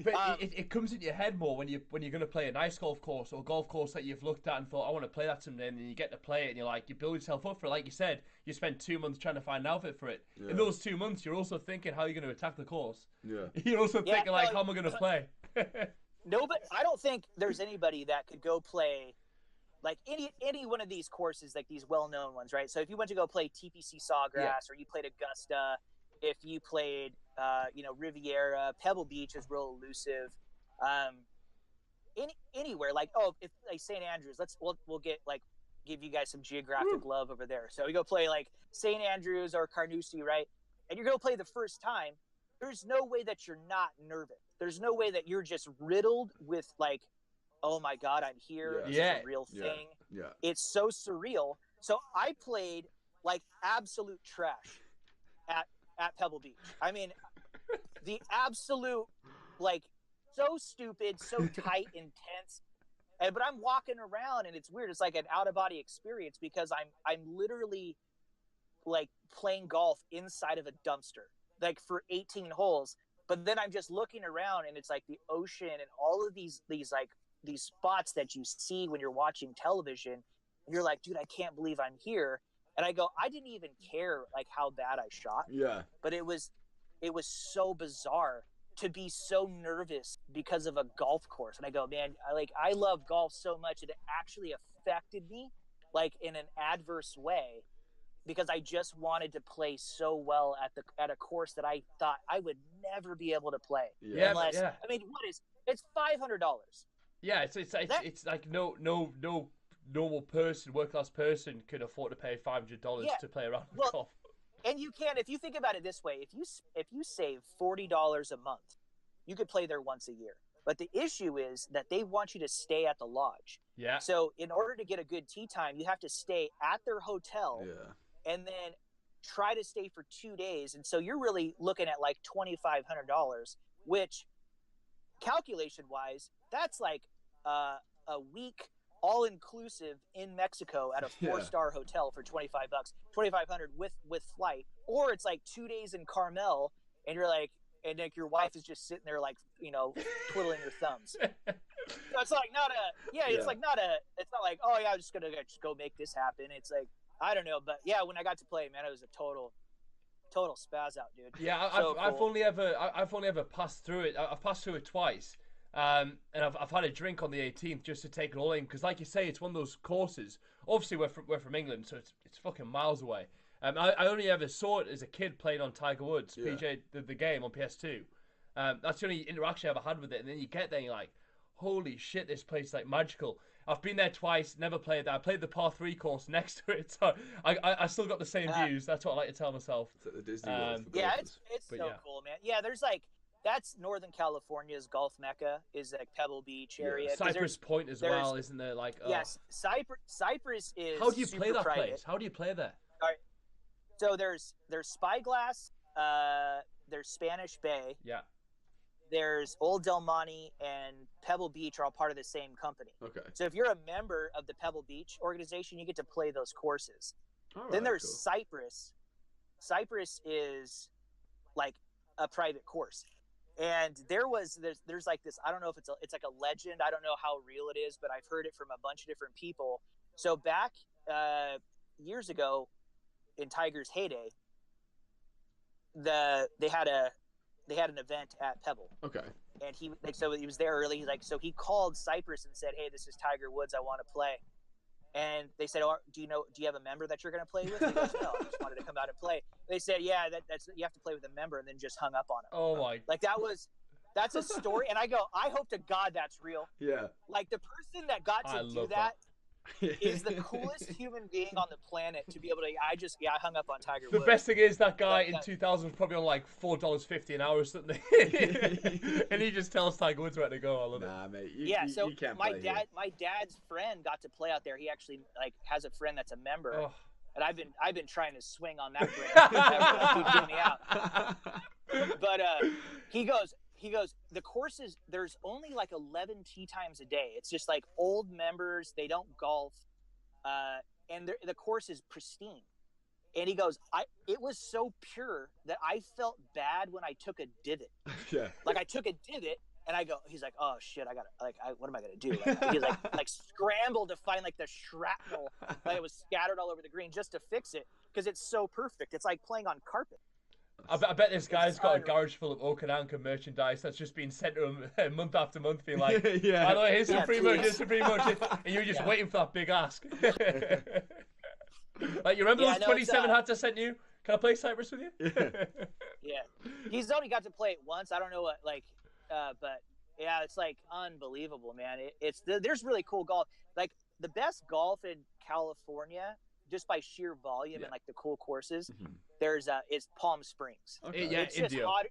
it comes in your head more when you're going to play a nice golf course or a golf course that you've looked at and thought I want to play that someday, and then you get to play it and you build yourself up for it. Like you said, you spend 2 months trying to find an outfit for it. Yeah. In those 2 months, you're also thinking how you're going to attack the course. Yeah, you're also thinking how am I going to play? No, but I don't think there's anybody that could go play. Like any one of these courses, like these well-known ones, right? So if you went to go play TPC Sawgrass, or you played Augusta, if you played, Riviera, Pebble Beach is real elusive. Anywhere, if St. Andrews, we'll give you guys some geographic love over there. So we go play like St. Andrews or Carnoustie, right? And you're gonna play the first time. There's no way that you're not nervous. There's no way that you're just riddled with oh my God, I'm here. This is a real thing. Yeah. It's so surreal. So I played absolute trash at Pebble Beach. I mean, the absolute so stupid, so tight, intense. But I'm walking around and it's weird. It's like an out of body experience because I'm literally playing golf inside of a dumpster for 18 holes. But then I'm just looking around and it's like the ocean and all of these spots that you see when you're watching television, and you're like, dude, I can't believe I'm here. And I go, I didn't even care how bad I shot. Yeah. But it was so bizarre to be so nervous because of a golf course. And I go, man, I love golf so much that it actually affected me in an adverse way because I just wanted to play so well at a course that I thought I would never be able to play. Yeah. Unless, I mean, it's $500. Yeah, it's like no normal person, working class person could afford to pay $500 to play around golf. And you can, if you think about it this way, if you save $40 a month, you could play there once a year. But the issue is that they want you to stay at the lodge. Yeah. So in order to get a good tee time, you have to stay at their hotel. Yeah. And then try to stay for 2 days, and so you're really looking at $2,500, which calculation-wise, that's a week all-inclusive in Mexico at a 4-star hotel for $25, $2,500 with flight, or it's 2 days in Carmel, and you're and like your wife is just sitting there like twiddling her thumbs. So it's like not a it's like not a it's not like, oh yeah, I'm just gonna just go make this happen. It's like, I don't know, but yeah, when I got to play, man, it was a total spaz out, dude. Yeah, I've only ever passed through it. I've passed through it twice, and I've had a drink on the 18th just to take it all in, because like you say, it's one of those courses. Obviously, we're from England, so it's fucking miles away. I only ever saw it as a kid playing on Tiger Woods, PJ the game on PS2. That's the only interaction I ever had with it, and then you get there and you're like, holy shit, this place is like magical. I've been there twice, never played that. I played the par 3 course next to it, so I still got the same views. That's what I like to tell myself. It's like the Disney World for yeah, golfers. it's so cool, man. Yeah, there's like, that's Northern California's golf mecca, is like Pebble Beach area. Cypress Point as well, isn't there? Like, yes, Cypress is. How do you play that private. place? How do you play there? All right. So there's Spyglass, there's Spanish Bay. Yeah. There's Old Del Monte and Pebble Beach are all part of the same company. Okay. So if you're a member of the Pebble Beach organization, you get to play those courses. All Then right, there's cool. Cypress. Cypress is like a private course. And there's like this, I don't know if it's like a legend. I don't know how real it is, but I've heard it from a bunch of different people. So back years ago in Tiger's heyday, they had an event at Pebble. Okay. And he was there early. So he called Cypress and said, "Hey, this is Tiger Woods. I want to play." And they said, "Oh, do you have a member that you're going to play with?" He goes, "No, I just wanted to come out and play." They said, "Yeah, that's you have to play with a member," and then just hung up on him. Oh my! Like that's a story. And I go, I hope to God that's real. Yeah. Like the person that got to do that is the coolest human being on the planet to be able to. I hung up on Tiger Woods. The best thing is that guy in 2000 was probably on like $4.50 an hour or something, and he just tells Tiger Woods where to go. I love it. Nah, mate. So you can't my play here. dad's friend got to play out there. He actually has a friend that's a member, and I've been trying to swing on that brand. Keep getting me out. But he goes, the courses, there's only like 11 tee times a day. It's just like old members, they don't golf, and the course is pristine. And he goes, it was so pure that I felt bad when I took a divot. Yeah. Like I took a divot, and he's like, oh shit, what am I gonna do? He's like scrambled to find like the shrapnel that was scattered all over the green just to fix it, because it's so perfect. It's like playing on carpet. I bet this guy's got a garage full of Oak and Anchor merchandise that's just been sent to him month after month, being like, yeah. "By the way, here's some free merch, here's some free merch," and you're just waiting for that big ask. Like, you remember those 27 hats I sent you? Can I play Cypress with you? Yeah, he's only got to play it once. I don't know what but yeah, it's like unbelievable, man. There's really cool golf. Like the best golf in California, just by sheer volume and like the cool courses, is Palm Springs. Okay. Yeah, It's just India. hot.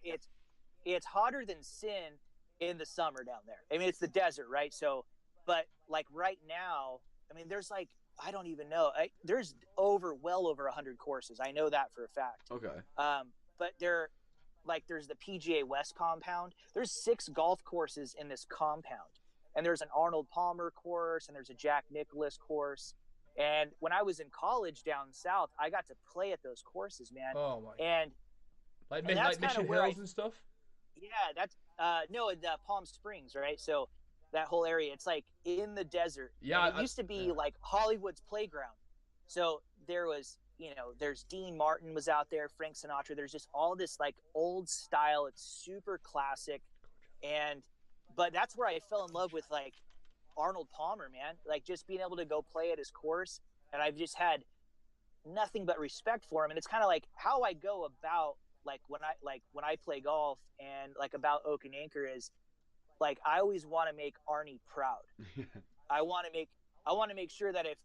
It's hotter than sin in the summer down there. I mean, it's the desert, right? So, but like right now, I mean, there's like, I don't even know. There's well over 100 courses. I know that for a fact. Okay. But there's the PGA West compound. There's 6 golf courses in this compound, and there's an Arnold Palmer course, and there's a Jack Nicklaus course. And when I was in college down south, I got to play at those courses, man. Oh my! And Like that's Mission kinda where Hills and stuff. yeah, that's no, in Palm Springs, right? So that whole area, it's like in the desert. Yeah, And it used to be like Hollywood's playground. So there was, there's Dean Martin was out there, Frank Sinatra. There's just all this like old style. It's super classic, but that's where I fell in love with like Arnold Palmer, man. Like just being able to go play at his course, and I've just had nothing but respect for him. And it's kind of like how I go about like when I play golf, and like about Oak and Anchor is like I always want to make Arnie proud. I want to make sure that if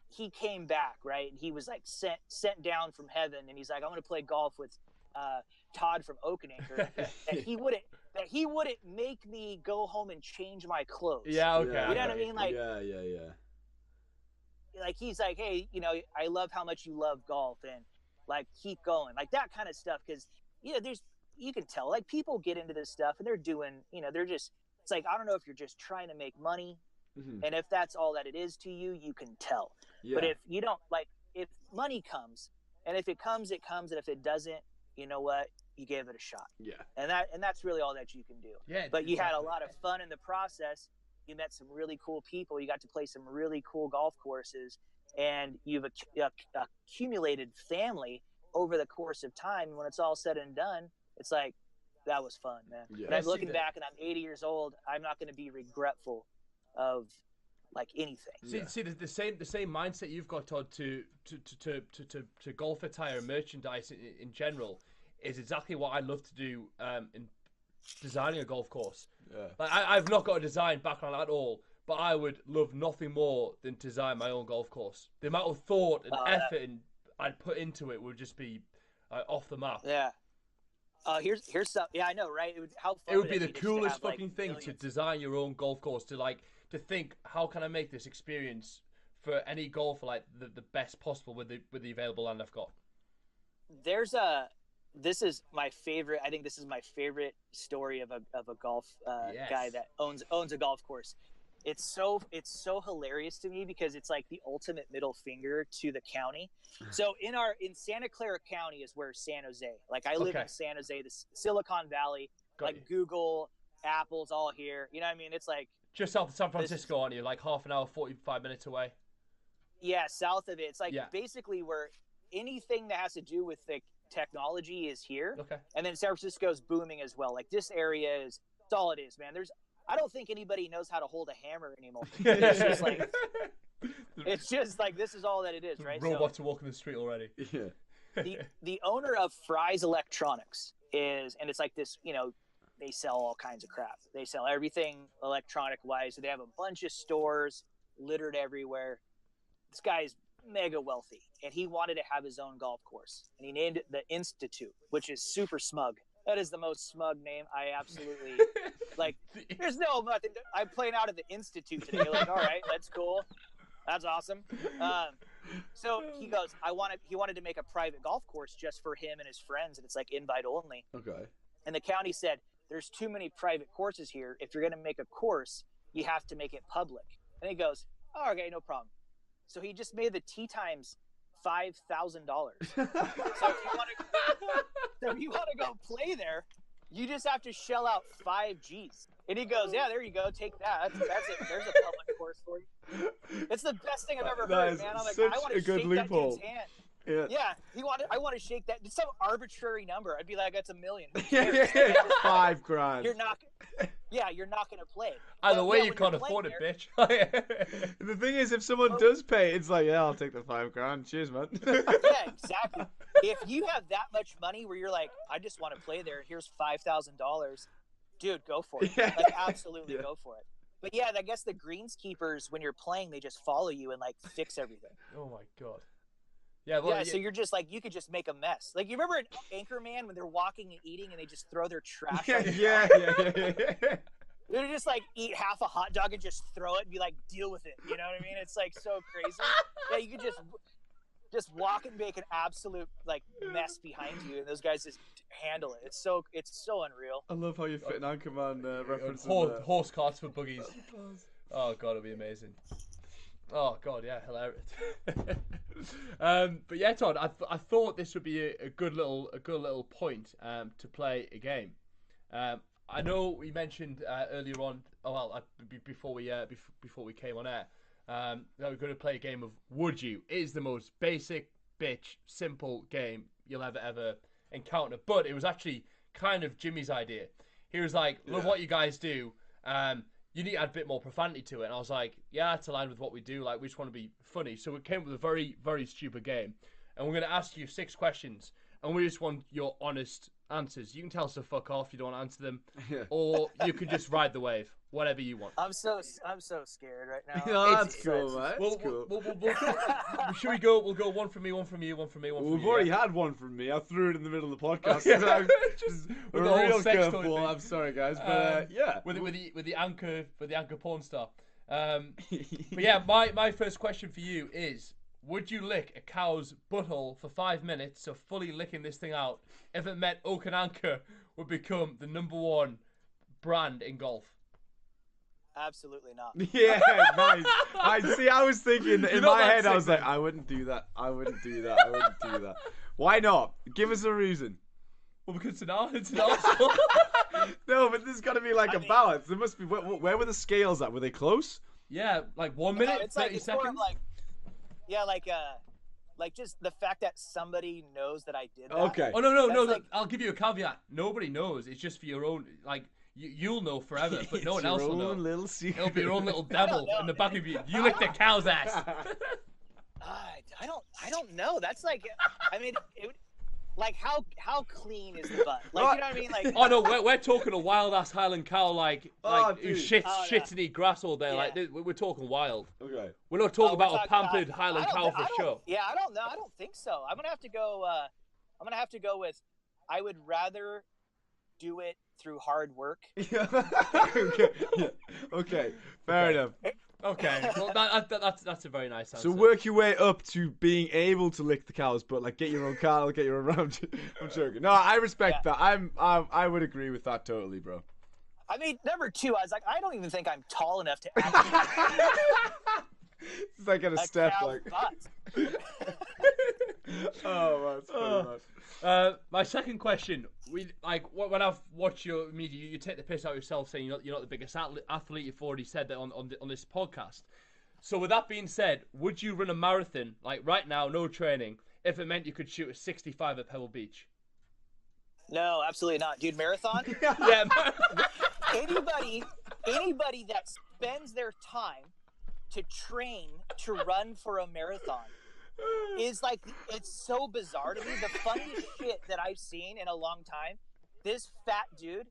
he came back, right, and he was like sent down from heaven, and he's like, I'm going to play golf with Tawd from Oak and Anchor, that he wouldn't make me go home and change my clothes. Yeah, okay. You know what I mean? Like, yeah. Like he's like, hey, I love how much you love golf, and like keep going, like that kind of stuff. Because you can tell like people get into this stuff and they're doing, it's like, I don't know if you're just trying to make money, and if that's all that it is to you, you can tell. Yeah. But if you don't, like, if money comes, and if it comes, it comes, and if it doesn't, you know what? You gave it a shot. Yeah. And that's really all that you can do. Yeah. But you had a lot of fun in the process. You met some really cool people. You got to play some really cool golf courses, and you've accumulated family over the course of time. And when it's all said and done, it's like, that was fun, man. Yeah. But I'm looking back and I'm 80 years old. I'm not going to be regretful of like anything. See the same mindset you've got, Todd, to golf attire and merchandise in general is exactly what I love to do in designing a golf course. Yeah. Like I've not got a design background at all, but I would love nothing more than to design my own golf course. The amount of thought and effort I'd put into it would just be off the map. Yeah. Here's some. Yeah, I know, right? How fun It would be the just to coolest have, like, fucking thing to millions. design your own golf course, to think, how can I make this experience for any golfer like the best possible with the available land I've got. This is my favorite. I think this is my favorite story of a golf guy that owns a golf course. It's so hilarious to me because it's like the ultimate middle finger to the county. So in Santa Clara County is where San Jose. Like I live in San Jose, the Silicon Valley. Google, Apple's all here. You know what I mean? It's like just south of San Francisco, aren't you? Like half an hour, 45 minutes away. Yeah, south of it. It's like basically where anything that has to do with the technology is here. Okay. And then San Francisco's booming as well. Like this area is all it is, man. I don't think anybody knows how to hold a hammer anymore. It's just like this is all that it is, right? Robots are walking the street already. Yeah. The owner of Fry's Electronics and it's like this, they sell all kinds of crap. They sell everything electronic wise. So they have a bunch of stores littered everywhere. This guy's mega wealthy, and he wanted to have his own golf course, and he named it the Institute, which is super smug. That is the most smug name. I absolutely like. There's nothing. I'm playing out at the Institute today. Like, all right, that's cool. That's awesome. So he goes, he wanted to make a private golf course just for him and his friends, and it's like invite only. Okay. And the county said, there's too many private courses here. If you're going to make a course, you have to make it public. And he goes, oh, okay, no problem. So he just made the tee times $5,000. So if you want to go play there, you just have to shell out 5 G's. And he goes, yeah, there you go. Take that. That's it. There's a public course for you. It's the best thing I've ever heard, man. I'm like, I want to shake that dude's hand. Yeah, I want to shake that. It's some arbitrary number. I'd be like, that's $1 million. $5,000. You're not going to play. Either way, you can't afford it, bitch. The thing is, if someone does pay, it's like, yeah, I'll take the $5,000. Cheers, man. Yeah, exactly. If you have that much money where you're like, I just want to play there, here's $5,000, dude, go for it. Yeah. Like, absolutely go for it. But yeah, I guess the greenskeepers, when you're playing, they just follow you and like fix everything. Oh my god. Yeah, well, so you're just like, you could just make a mess. Like, you remember in Anchorman when they're walking and eating and they just throw their trash on the ground? They just like eat half a hot dog and just throw it and be like, deal with it. You know what I mean? It's like so crazy. Yeah, you could just walk and make an absolute like mess behind you, and those guys just handle it. It's so unreal. I love how you fit an Anchorman reference. Horse carts for buggies. Oh god, it'll be amazing. Oh god, yeah, hilarious. But yeah, Todd, I thought this would be a good little point to play a game. I know we mentioned earlier on, before we came on air, that we're going to play a game of Would You. It is the most basic, simple game you'll ever encounter. But it was actually kind of Jimmy's idea. He was like, love what you guys do. You need to add a bit more profanity to it. And I was like, yeah, that's aligned with what we do. Like, we just want to be funny. So we came up with a very, very stupid game. And we're going to ask you 6 questions. And we just want your honest answers. You can tell us to fuck off if you don't want to answer them. Or you can just ride the wave. Whatever you want. I'm so scared right now. No, that's cool, man. That's cool. Should we go? We'll go one from me, one from you, one from me, one from you. We've already had one from me. I threw it in the middle of the podcast. With the whole sex curveball. I'm sorry, guys, but yeah. With the anchor porn star. But yeah, my first question for you is: would you lick a cow's butthole for 5 minutes, so fully licking this thing out, if it meant Oak and Anchor would become the #1 brand in golf? Absolutely not. Yeah, nice. I was thinking in my head, I was like, I wouldn't do that. I wouldn't do that. Why not? Give us a reason. Well, because it's an Arsenal. No, but there's got to be like a mean- balance. There must be. Where were the scales at? Were they close? Yeah, like 1 No, minute, it's like 30 it's more of seconds. like just the fact that somebody knows that I did that. Okay. Oh no, That's like- I'll give you a caveat. Nobody knows. It's just for your own. Like you'll know forever, but no It's one else your will know. own little secret. It'll be your own little devil know. in the back of you. You lick the cow's ass. I don't know. That's like, I mean, like how clean is the butt? Like, you know what I mean? Like, Oh no, we're talking a wild ass Highland cow like Oh, who dude. shits Oh, shits and eat grass all day. Yeah. Like we're talking wild. Okay. We're not talking we're about a talking pampered about- Highland I cow don't- for I don't- sure. Yeah, I don't know. I don't think so. I'm gonna have to go. I'm gonna have to go with. I would rather do it through hard work. Okay. Yeah. Okay. Fair enough. Okay, well that's a very nice answer. So work your way up to being able to lick the cow's butt, like get your own cattle, get your own round. I'm joking. No, I respect that. I would agree with that totally, bro. I mean, number two, I was like, I don't even think I'm tall enough to actually It's like at a a step, cow's like. butt. Oh, man, it's funny, man. My second question, when I've watched your media, you take the piss out of yourself saying you're not the biggest athlete. You've already said that on this podcast. So with that being said, would you run a marathon like right now, no training, if it meant you could shoot a 65 at Pebble Beach? No, absolutely not, dude. Marathon. Yeah. Anybody that spends their time to train to run for a marathon is like, it's so bizarre to me. The funniest shit that I've seen in a long time. This fat dude.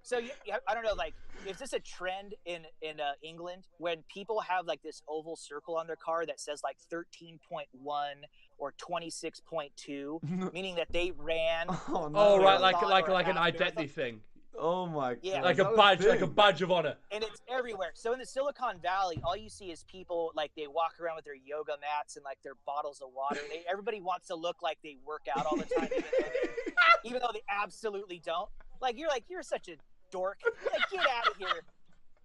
So I don't know, like, is this a trend in England when people have like this oval circle on their car that says like 13.1 or 26.2, meaning that they ran? Oh, no. Oh right, Marathon like or an half identity marathon. thing, Oh my Yeah. god. like is a that badge, thing? like a badge of honor. And it's everywhere. So in the Silicon Valley, all you see is people like they walk around with their yoga mats and like their bottles of water. Everybody wants to look like they work out all the time, even though they absolutely don't. Like you're such a dork. Like, get out of here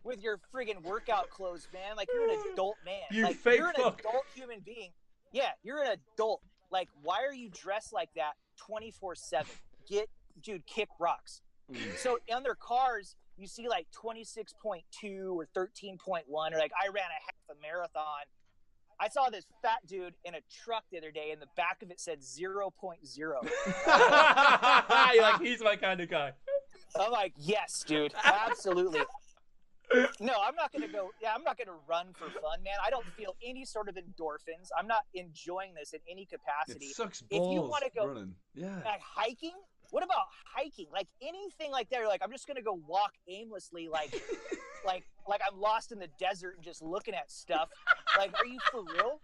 with your friggin' workout clothes, man. Like, you're an adult man. You like, fake you're an fuck. adult human being. Yeah, you're an adult. Like, why are you dressed like that 24/7? Dude, kick rocks. So on their cars, you see like 26.2 or 13.1, or like I ran a half a marathon. I saw this fat dude in a truck the other day, and the back of it said 0.0. You're like, he's my kind of guy. I'm like, yes, dude, absolutely. No, I'm not gonna go. Yeah, I'm not gonna run for fun, man. I don't feel any sort of endorphins. I'm not enjoying this in any capacity. It sucks If balls you want to go running. Yeah. like hiking, what about hiking? Like anything like that? You're like, I'm just gonna go walk aimlessly, like I'm lost in the desert and just looking at stuff. Like, are you for real?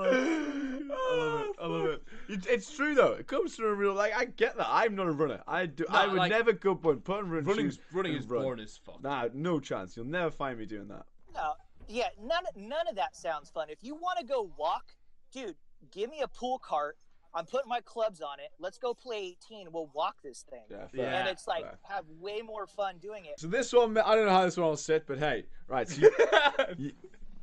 I love it. It's true though. It comes from a real. Like, I get that. I'm not a runner. I would like, never go put on running Running shoes is and run. boring as fuck. Nah, no chance. You'll never find me doing that. No, yeah, none of that sounds fun. If you want to go walk, dude, give me a pool cart. I'm putting my clubs on it. Let's go play 18. We'll walk this thing. Yeah, Yeah. fair. And it's like, fair. have way more fun doing it. So this one, I don't know how this one will sit, but hey, right. So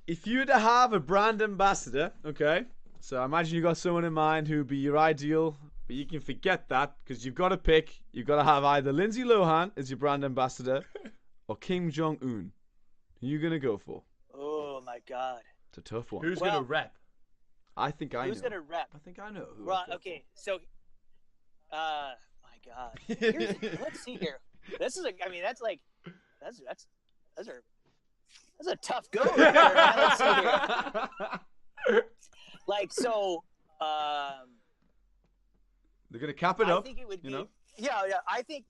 if you were to have a brand ambassador, okay? So I imagine you got someone in mind who'd be your ideal, but you can forget that because you've got to pick. You've got to have either Lindsay Lohan as your brand ambassador or Kim Jong Un. Who you gonna go for? Oh my God. It's a tough one. Who's Well- gonna rep? I think I Who's know. gonna rep? I think I know who. Right. I'd go Okay. So, my God. for. Let's see here. This is that's a tough go. Right there, man. Let's see here. Like, so, They're gonna cap it I up. think it would be. you know? Yeah. I think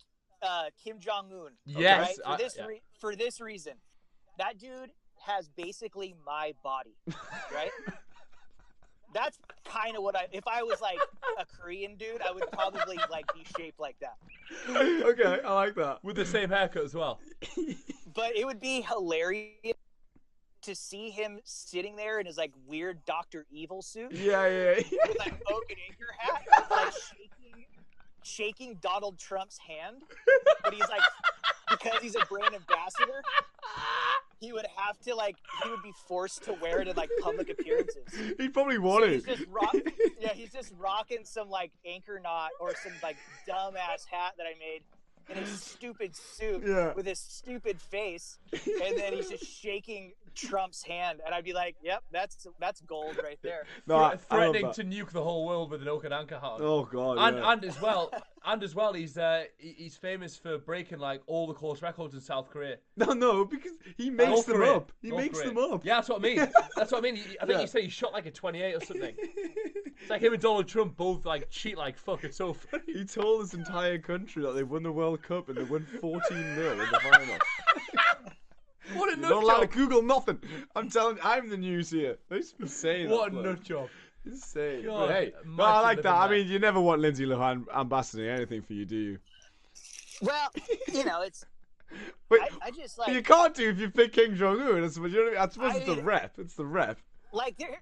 Kim Jong Un. Yes. Right? Yeah. For this reason, that dude has basically my body. Right. That's kind of what if I was like a Korean dude, I would probably like be shaped like that. Okay, I like that. With the same haircut as well. But it would be hilarious to see him sitting there in his like weird Dr. Evil suit Yeah. with like oak and anchor hat, like shaking Donald Trump's hand. But he's like, because he's a brand ambassador, he would have to he would be forced to wear it in public appearances. He'd probably want So it. he's just rocking some anchor knot or some dumbass hat that I made in his stupid suit with his stupid face, and then he's just shaking Trump's hand, and I'd be like, "Yep, that's gold right there." No, threatening to nuke the whole world with an Okananka hat on. Oh god. And as well, he's famous for breaking all the course records in South Korea. No, because he makes them up. He makes them up. Yeah, that's what I mean. I think he said he shot a 28 or something. It's like him and Donald Trump both cheat like fuck. It's so funny. He told this entire country that they won the World Cup and they won 14-0 in the final. What a nut You're not allowed to job. Google nothing. I'm telling you, I'm the news here. They should be saying What that. a nut job. Insane. God, But hey, imagine I like that. living I there. mean, you never want Lindsay Lohan ambassadoring anything for you, do you? Well, it's. But I just you can't do if you pick Kim Jong Un. That's what you know. I suppose it's the mean- rep. It's the rep.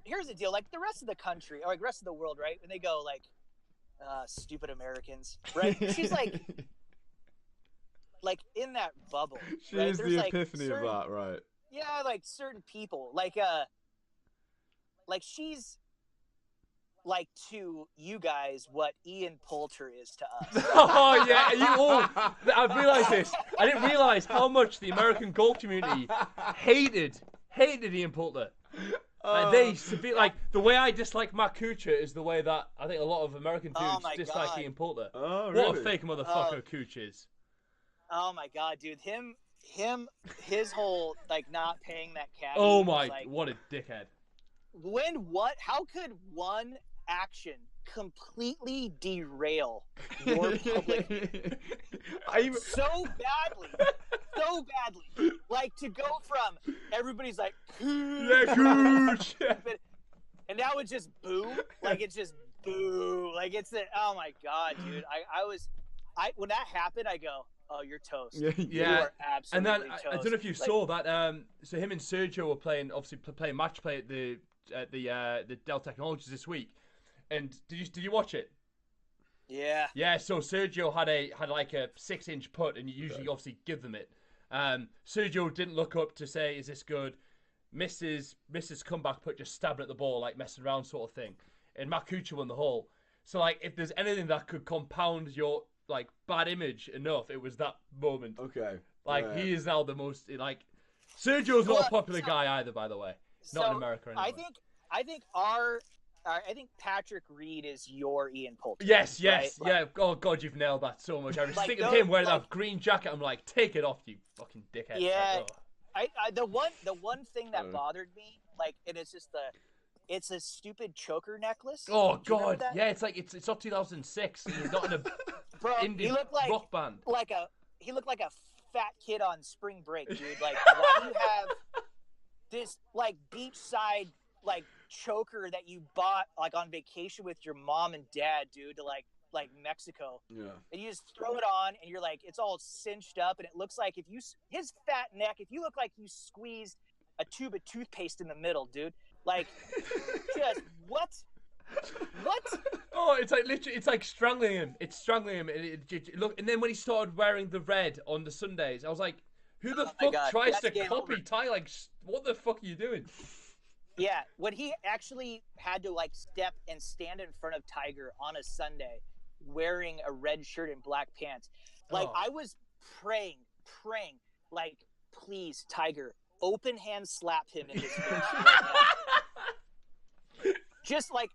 Here's the deal. The rest of the country, or rest of the world, right? When they go stupid Americans, right? She's in that bubble. She right? is There's, the epiphany certain, of that, right? Yeah, certain people, she's to you guys what Ian Poulter is to us. Oh yeah, I've realised this. I didn't realise how much the American golf community hated Ian Poulter. They the way I dislike Matt Kuchar is the way that I think a lot of American dudes dislike God. Ian Poulter. Oh, really? What a fake motherfucker Kuchar is. Oh my God, dude, his whole not paying that caddy. Oh was, my, what a dickhead. How could one action completely derail your public so badly, to go from everybody's Yeah, Cooch. and now it's just boo, it's just boo, oh my God, dude, when that happened, I go, oh, you're toast. Yeah, you are absolutely and then toast. I don't know if you saw that. So him and Sergio were playing match play at the Dell Technologies this week. And did you watch it? Yeah. Yeah. So Sergio had a 6-inch putt, and you usually obviously give them it. Sergio didn't look up to say, "Is this good?" Misses comeback putt, just stabbing at the ball, messing around sort of thing. And Matt Kuchar won the hole. So if there's anything that could compound your bad image enough, it was that moment. Okay. He is now the most Sergio's not a popular guy either, by the way. Not in America anyway. I think Patrick Reed is your Ian Poulter. Yes, right? yeah. Oh God, you've nailed that so much. I was thinking of him wearing that green jacket. I'm like, take it off, you fucking dickhead. Yeah. The one thing that bothered me, and it's just it's a stupid choker necklace. Oh Do you remember God, that? yeah. It's up 2006. And he's not in a Bro, indie he looked rock band. he looked like a fat kid on spring break, dude. Why do you have this beachside choker that you bought on vacation with your mom and dad, dude, to Mexico? Yeah. And you just throw it on, and you're it's all cinched up, and it looks like his fat neck, if you look like you squeezed a tube of toothpaste in the middle, dude. Just what? Oh, it's literally, it's strangling him. It's strangling him. Look, and then when he started wearing the red on the Sundays, I was like, who the fuck God, tries that's to game copy over. Ty? What the fuck are you doing? Yeah, when he actually had to step and stand in front of Tiger on a Sunday wearing a red shirt and black pants, I was praying, please, Tiger, open hand slap him in his face right now. Just like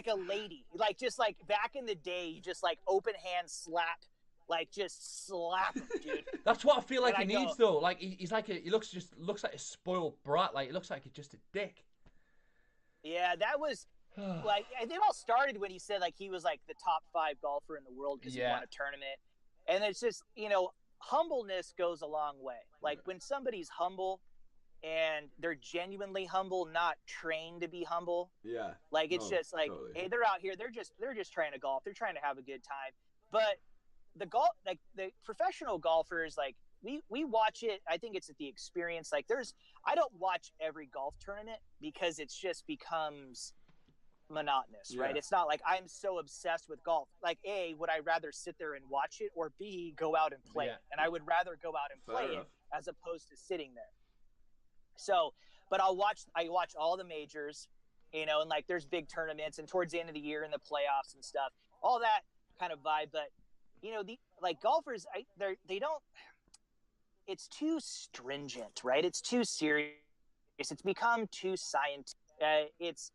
a lady, just back in the day, you just open hand slap, just slap him, dude. That's what I feel like And he I needs go- though. He looks like a spoiled brat. He looks like just a dick. Yeah, that was it all started when he said he was the top 5 golfer in the world because he won a tournament, and it's just humbleness goes a long way. When somebody's humble and they're genuinely humble, not trained to be humble. Yeah. It's just totally. hey, they're out here, they're just trying to golf, they're trying to have a good time. But the the professional golfers, we watch it. I think it's at the experience. I don't watch every golf tournament because it's just becomes monotonous, right? It's not I'm so obsessed with golf. A, would I rather sit there and watch it, or B, go out and play it? And I would rather go out and play it as opposed to sitting there. So, but I watch all the majors, you know, and like there's big tournaments and towards the end of the year in the playoffs and stuff, all that kind of vibe. But you know, the like golfers, they don't. It's too stringent, right? It's too serious. It's become too scientific. It's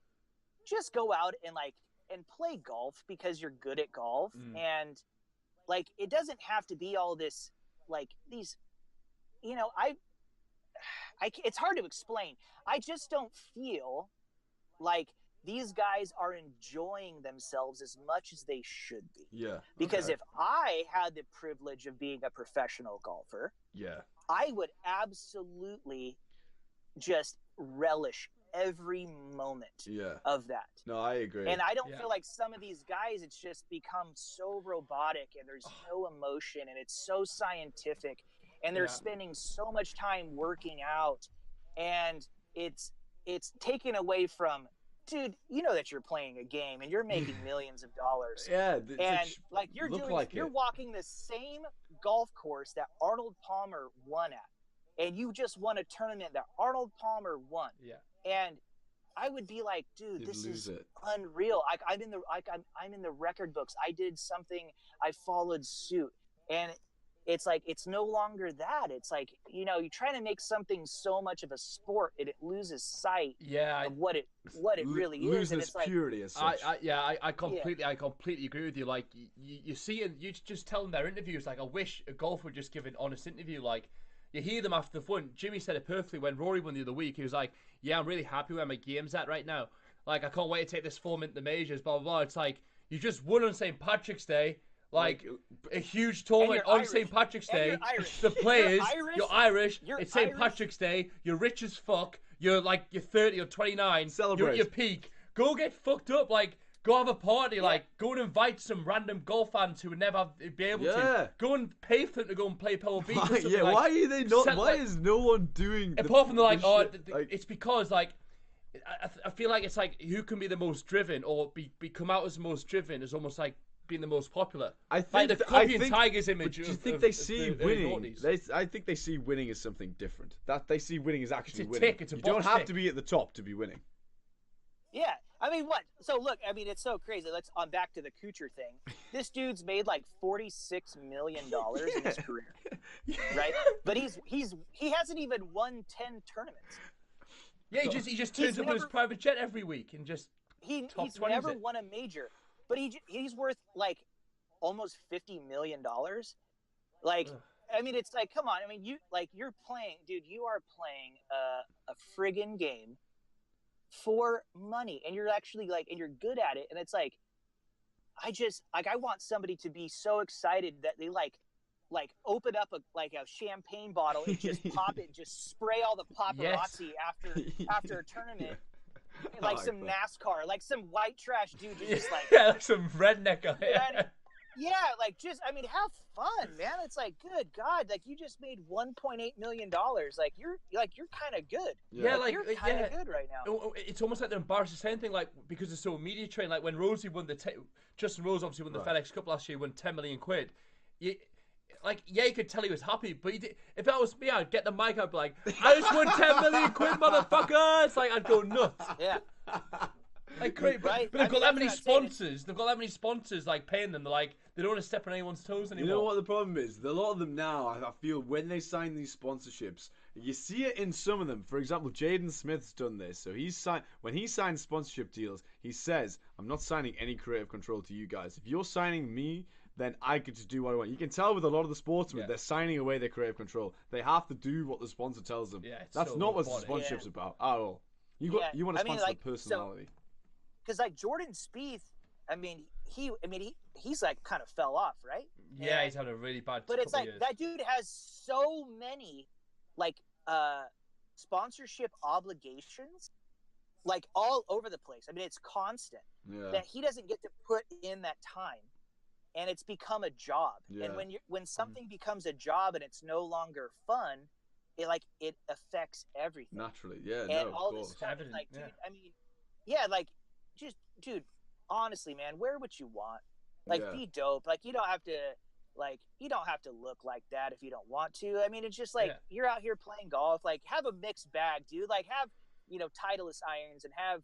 just go out and play golf because you're good at golf, and like it doesn't have to be all this like these. You know, it's hard to explain. I just don't feel like these guys are enjoying themselves as much as they should be. Yeah. Because if I had the privilege of being a professional golfer, yeah, I would absolutely just relish every moment of that. No, I agree. And I don't feel like some of these guys, it's just become so robotic and there's no emotion and it's so scientific and they're spending so much time working out and it's taken away from, dude, you know that you're playing a game and you're making millions of dollars. Yeah. And like you're walking the same golf course that Arnold Palmer won at. And you just won a tournament that Arnold Palmer won. Yeah. And I would be like, dude, this is unreal. I'm in the record books. I did something, I followed suit. And it's like, it's no longer that. It's like, you know, you're trying to make something so much of a sport, it loses sight of what it really is. And it's purity like, as such. I completely agree with you. Like, you see, and you just tell them their interviews, like, I wish a golfer would just give an honest interview. Like, you hear them after the fun. Jimmy said it perfectly when Rory won the other week. He was like, yeah, I'm really happy where my game's at right now. Like, I can't wait to take this form into the majors, blah, blah, blah. It's like, you just won on St. Patrick's Day. Like a huge tournament on St. Patrick's Day. The players, you're Irish. It's St. Patrick's Day. You're rich as fuck. You're 30 or 29. Celebrate. You're at your peak. Go get fucked up. Like, go have a party. Like, go and invite some random golf fans who would never be able to. Go and pay for them to go and play Pebble Beach. Or something. Why are they not? Why is no one doing? Apart from it's because like. I feel like it's like who can be the most driven or come out as the most driven is almost like being the most popular. I think like the Cubby and Tigers image. Do you think they see winning? I think they see winning as something different. That they see winning as actually winning. You don't have to be at the top to be winning. Yeah, I mean, what? So look, I mean, it's so crazy. Let's on back to the Kuchar thing. This dude's made like $46 million in his career, right? But he hasn't even won 10 tournaments. Yeah, he just turns up in his private jet every week and just he's never won a major. But he's worth like almost $50 million. Like, I mean, it's like, come on. I mean, you're playing, dude. You are playing a friggin' game for money, and you're actually and you're good at it. And it's like, I want somebody to be so excited that they like open up a champagne bottle and just pop it, just spray all the paparazzi after a tournament. Like some NASCAR, like some white trash dude just like like some redneck guy. Like just I mean have fun, man. It's like good God, like you just made $1.8 million. Like you're kind of good. Yeah, you're kind of good right now. It's almost like they're embarrassed the same thing, like because it's so media trained. Like when Rosie won Justin Rose obviously won the FedEx Cup last year, won 10 million quid. You could tell he was happy, but if that was me, I'd get the mic out, like, I just won 10 million quid, motherfucker! It's like, I'd go nuts. Yeah. Like, great, but they've got that many sponsors. They've got that many sponsors, like, paying them. They're like, they don't want to step on anyone's toes anymore. You know what the problem is? A lot of them now, I feel, when they sign these sponsorships, you see it in some of them. For example, Jaden Smith's done this. So when he signs sponsorship deals, he says, I'm not signing any creative control to you guys. If you're signing me, then I get to do what I want. You can tell with a lot of the sportsmen, they're signing away their creative control. They have to do what the sponsor tells them. Yeah, that's so not what the sponsorship's about at all. You want to sponsor the personality. Because like Jordan Spieth, I mean, he's like kind of fell off, right? Yeah, he's had a really bad. But it's like years. That dude has so many like sponsorship obligations, like all over the place. I mean, it's constant that he doesn't get to put in that time. And it's become a job. Yeah. And when something becomes a job and it's no longer fun, it affects everything. Naturally, yeah. And all this stuff, like, dude, I mean, like, just, dude, honestly, man, wear what you want. Like, be dope. Like, you don't have to, Like, you don't have to look like that if you don't want to. I mean, it's just like, Yeah. you're out here playing golf. Like, have a mixed bag, dude. Like, have, Titleist irons and have,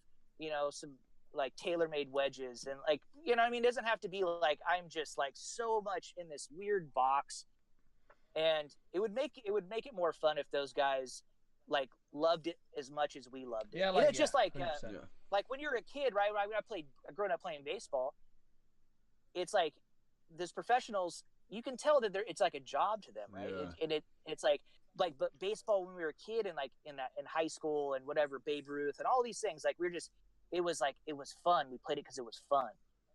some like tailor-made wedges and like, I mean, it doesn't have to be like I'm just like so much in this weird box. And it would make it more fun if those guys like loved it as much as we loved it. Yeah, It's just like 100%. like when you're a kid, right? When I growing up playing baseball, it's like those professionals, you can tell that it's like a job to them, right? Yeah. It's like but baseball when we were a kid and like in high school and whatever, Babe Ruth and all these things, like it was fun. We played it because it was fun.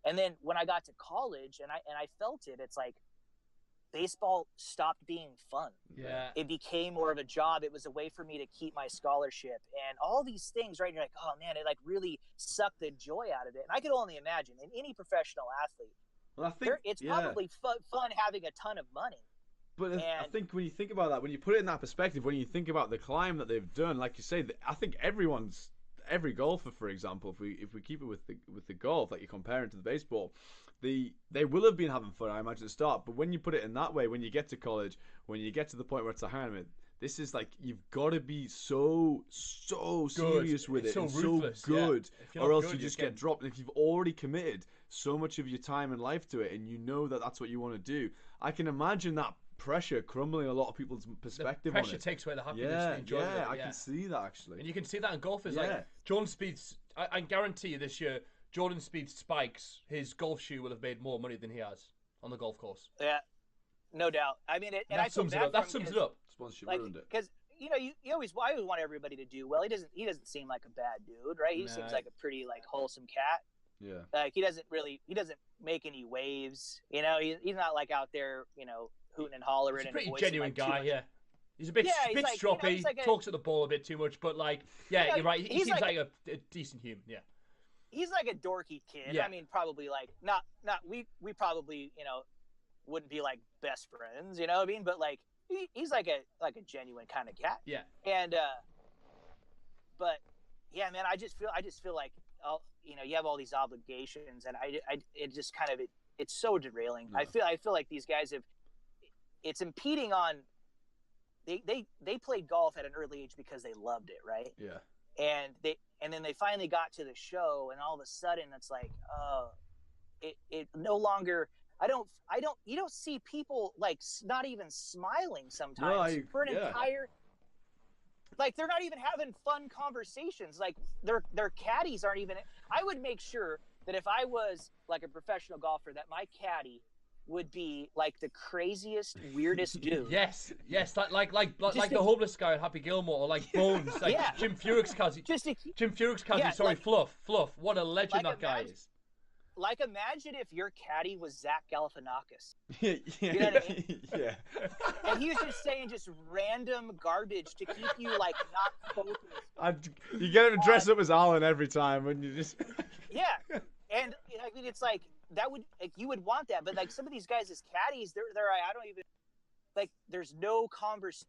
And then when I got to college and I felt it, it's like baseball stopped being fun. Yeah. It became more of a job. It was a way for me to keep my scholarship and all these things, right? And you're like, oh man, it like really sucked the joy out of it. And I could only imagine in any professional athlete, Well, I think it's probably fun having a ton of money. But I think when you think about that, when you put it in that perspective, when you think about the climb that they've done, like you say, I think every golfer, for example, if we keep it with the golf, like you're comparing to the baseball, they will have been having fun, I imagine, at the start. But when you put it in that way, when you get to college, when you get to the point where it's a tournament, this is like you've got to be so serious with it, so and ruthless, so good, yeah. or else you just get dropped. And if you've already committed so much of your time and life to it, and you know that that's what you want to do, I can imagine that pressure crumbling a lot of people's perspective on it. Pressure takes away the happiness and enjoyment. Yeah, I can see that actually. And you can see that in golfers. Like Jordan Spieth's, I guarantee you this year, Jordan Spieth's spikes, his golf shoe will have made more money than he has on the golf course. Yeah, no doubt. I mean, that sums it up. That sums it up. Sponsorship like, ruined it. Because I always want everybody to do well. He doesn't seem like a bad dude, right? He seems like a pretty like wholesome cat. Yeah. Like he doesn't make any waves. He's not like out there, hooting and hollering. He's a pretty and genuine like guy, yeah. He's a bit stroppy, talks at the ball a bit too much, but like, you're right. He seems like a decent human, yeah. He's like a dorky kid. Yeah. I mean, probably like not we probably wouldn't be like best friends, you know what I mean? But like he's like a genuine kind of cat. Yeah. And but yeah, man, I just feel like you have all these obligations, and it just kind of it's so derailing. Yeah. I feel like these guys it's impeding on. They played golf at an early age because they loved it, right? Yeah. And then they finally got to the show, and all of a sudden it's like, it no longer. You don't see people like not even smiling sometimes for an entire. Like they're not even having fun conversations. Like their caddies aren't even. I would make sure that if I was like a professional golfer, that my caddy would be like the craziest, weirdest dude. Yes, like the homeless guy at Happy Gilmore, or like Bones, like Jim Furyk's cousin. Jim Furyk's cousin. Sorry, like, Fluff. What a legend that guy is. Like, imagine if your caddy was Zach Galifianakis. Yeah. You know what I mean? Yeah. And he was just saying just random garbage to keep you like not focused. You get him to dress up as Alan every time, and you just. Yeah, and I mean it's like that would like you would want that, but like some of these guys as caddies, they're I don't even like. There's no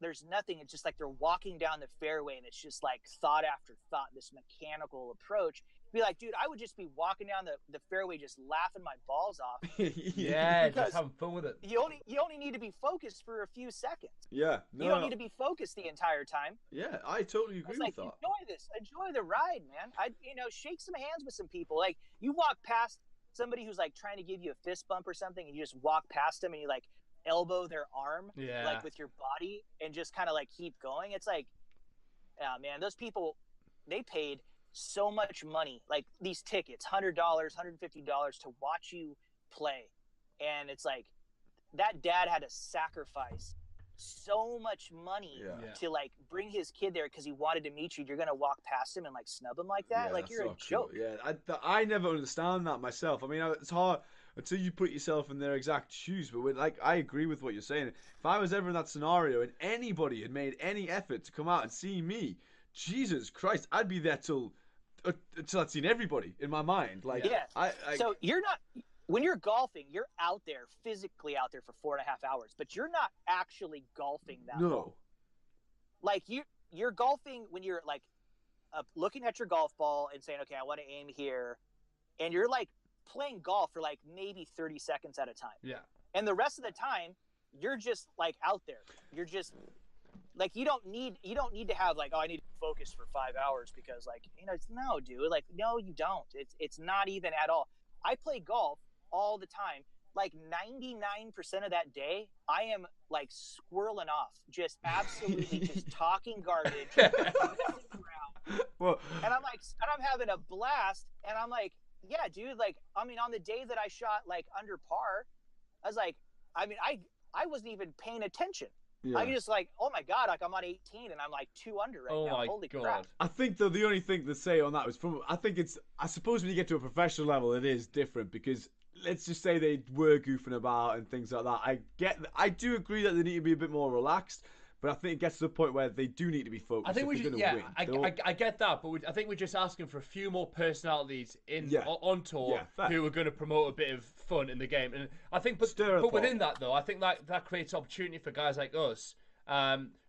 there's nothing. It's just like they're walking down the fairway, and it's just like thought after thought, this mechanical approach. Be like, dude, I would just be walking down the fairway just laughing my balls off. Yeah, just having fun with it. You only need to be focused for a few seconds. Yeah. You don't need to be focused the entire time. Yeah, I totally agree with that. Enjoy this. Enjoy the ride, man. Shake some hands with some people. Like, you walk past somebody who's like trying to give you a fist bump or something, and you just walk past them and you like elbow their arm like with your body and just kind of like keep going. It's like, oh man, those people, they paid so much money, like these tickets, $100, $150 to watch you play. And it's like that dad had to sacrifice so much money to like bring his kid there because he wanted to meet you. You're gonna walk past him and like snub him like that? Like you're a joke. Yeah, I never understand that myself. I mean, it's hard until you put yourself in their exact shoes. But I agree with what you're saying. If I was ever in that scenario and anybody had made any effort to come out and see me, Jesus Christ, I'd be there till I'd seen everybody in my mind. Like, so you're not, when you're golfing, you're out there, physically out there for 4.5 hours, but you're not actually golfing that long. Like you're golfing when you're like looking at your golf ball and saying, okay, I want to aim here. And you're like playing golf for like maybe 30 seconds at a time. Yeah. And the rest of the time, you're just like out there. You're just like you don't need to have like, oh, I need to focus for 5 hours because like, it's no, dude. Like, no, you don't. It's not even at all. I play golf all the time. Like 99% of that day, I am like squirreling off, just absolutely just talking garbage, Well, and I'm having a blast, and I'm like, yeah, dude, like, I mean, on the day that I shot like under par, I was like, I mean, I wasn't even paying attention. yeah. I just like, oh my god, like I'm on 18 and I'm like 2 under right now. Holy crap! I think though the only thing to say on that was I suppose when you get to a professional level, it is different because let's just say they were goofing about and things like that. I do agree that they need to be a bit more relaxed. But I think it gets to the point where they do need to be focused. I think we should, win. I get that, but I think we're just asking for a few more personalities on tour who are going to promote a bit of fun in the game. And I think, but within that though, I think that creates opportunity for guys like us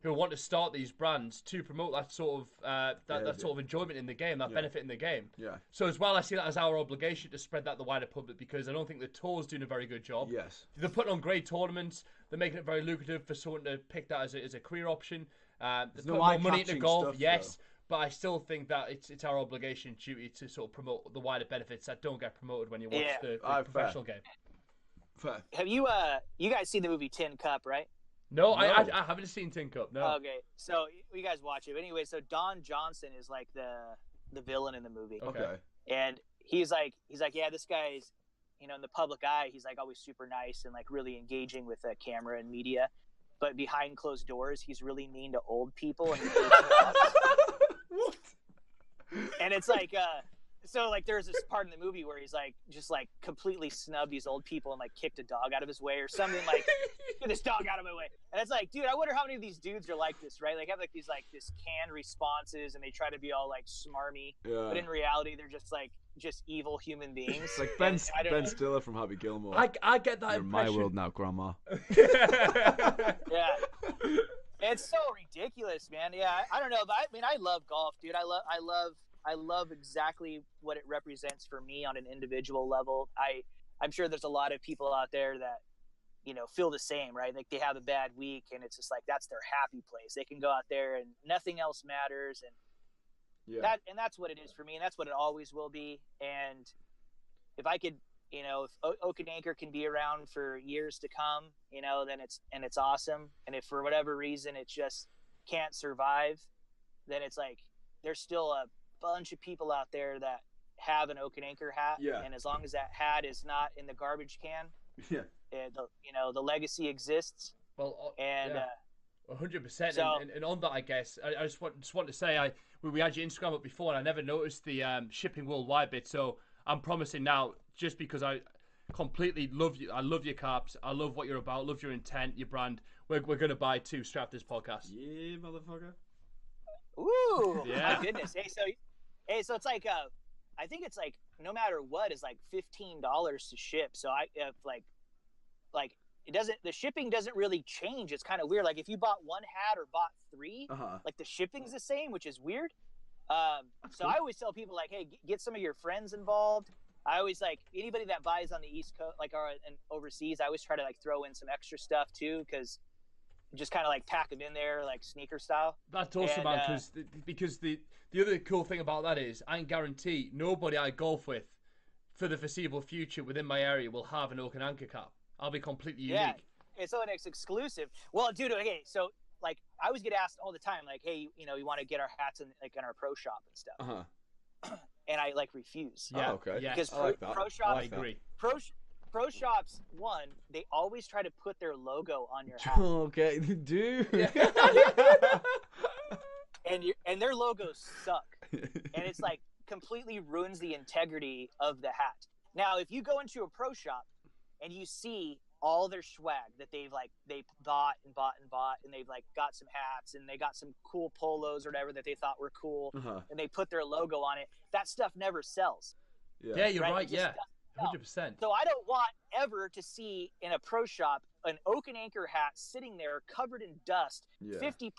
who want to start these brands to promote that sort of sort of enjoyment in the game, that benefit in the game. Yeah. So as well, I see that as our obligation to spread that to the wider public because I don't think the tour's doing a very good job. Yes. They're putting on great tournaments. They're making it very lucrative for someone to pick that as a career option. There's no more money into golf, stuff, yes, but I still think that it's our obligation and duty to sort of promote the wider benefits that don't get promoted when you watch the professional game. Fair. Have you guys seen the movie Tin Cup, right? No, I haven't seen Tin Cup. No. Okay, so you guys watch it. But anyway, so Don Johnson is like the villain in the movie. Okay. And he's like, yeah, this guy's, in the public eye, he's like always super nice and like really engaging with the camera and media, but behind closed doors, he's really mean to old people and he hates dogs. What? And it's like, so like there's this part in the movie where he's like just like completely snubbed these old people and like kicked a dog out of his way or something, like get this dog out of my way. And it's like, dude, I wonder how many of these dudes are like this, right? Like have like these like this canned responses and they try to be all like smarmy, but in reality they're just evil human beings. It's like Ben Stiller from Happy Gilmore. I get that You're in my world now, Grandma. Yeah. It's so ridiculous, man. Yeah, I don't know, but I mean, I love golf, dude. I love exactly what it represents for me on an individual level. I'm sure there's a lot of people out there that, feel the same, right? Like they have a bad week and it's just like, that's their happy place. They can go out there and nothing else matters. And that's what it is for me. And that's what it always will be. And if I could, if Oak and Anchor can be around for years to come, then it's awesome. And if for whatever reason it just can't survive, then it's like there's still a bunch of people out there that have an Oak and Anchor hat. Yeah. And as long as that hat is not in the garbage can, the legacy exists. Well, and 100%. So, and on that, I guess I just want to say we had your Instagram up before, and I never noticed the shipping worldwide bit. So I'm promising now, just because I completely love you, I love your caps, I love what you're about, love your intent, your brand. We're gonna buy 2 straight after this podcast. Yeah, motherfucker. Ooh, yeah. My goodness. Hey, so it's like I think it's like no matter what is like $15 to ship. So if like it doesn't, the shipping doesn't really change. It's kind of weird. Like if you bought 1 hat or bought 3, like the shipping's the same, which is weird. So I always tell people like, hey, get some of your friends involved. I always like anybody that buys on the East Coast, like and overseas. I always try to like throw in some extra stuff too, because just kind of like pack them in there like sneaker style. That's awesome, man. Because the other cool thing about that is I can guarantee nobody I golf with for the foreseeable future within my area will have an Oak and Anchor cap. I'll be completely unique. Yeah, so it's exclusive. Well, dude, okay, so like I always get asked all the time, like, hey, you want to get our hats in our pro shop and stuff. And I like refuse. Yeah, okay. Yeah. Because pro shops, I agree. Pro shops, one, they always try to put their logo on your hat. Okay, dude. and their logos suck. And it's like completely ruins the integrity of the hat. Now, if you go into a pro shop and you see all their swag that they bought and they've like got some hats and they got some cool polos or whatever that they thought were cool, and they put their logo on it, that stuff never sells. Yeah, you're right. Yeah. 100%. So I don't want ever to see in a pro shop an Oak and Anchor hat sitting there covered in dust, 50%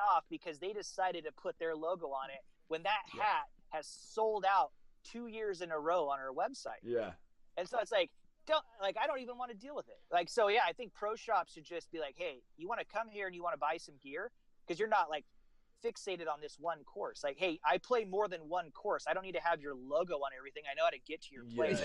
off because they decided to put their logo on it when that hat has sold out 2 years in a row on our website. Yeah. And so it's like, I don't even want to deal with it. Like, so yeah, I think pro shops should just be like, hey, you want to come here and you want to buy some gear because you're not like fixated on this one course. Like, hey, I play more than one course. I don't need to have your logo on everything. I know how to get to your place.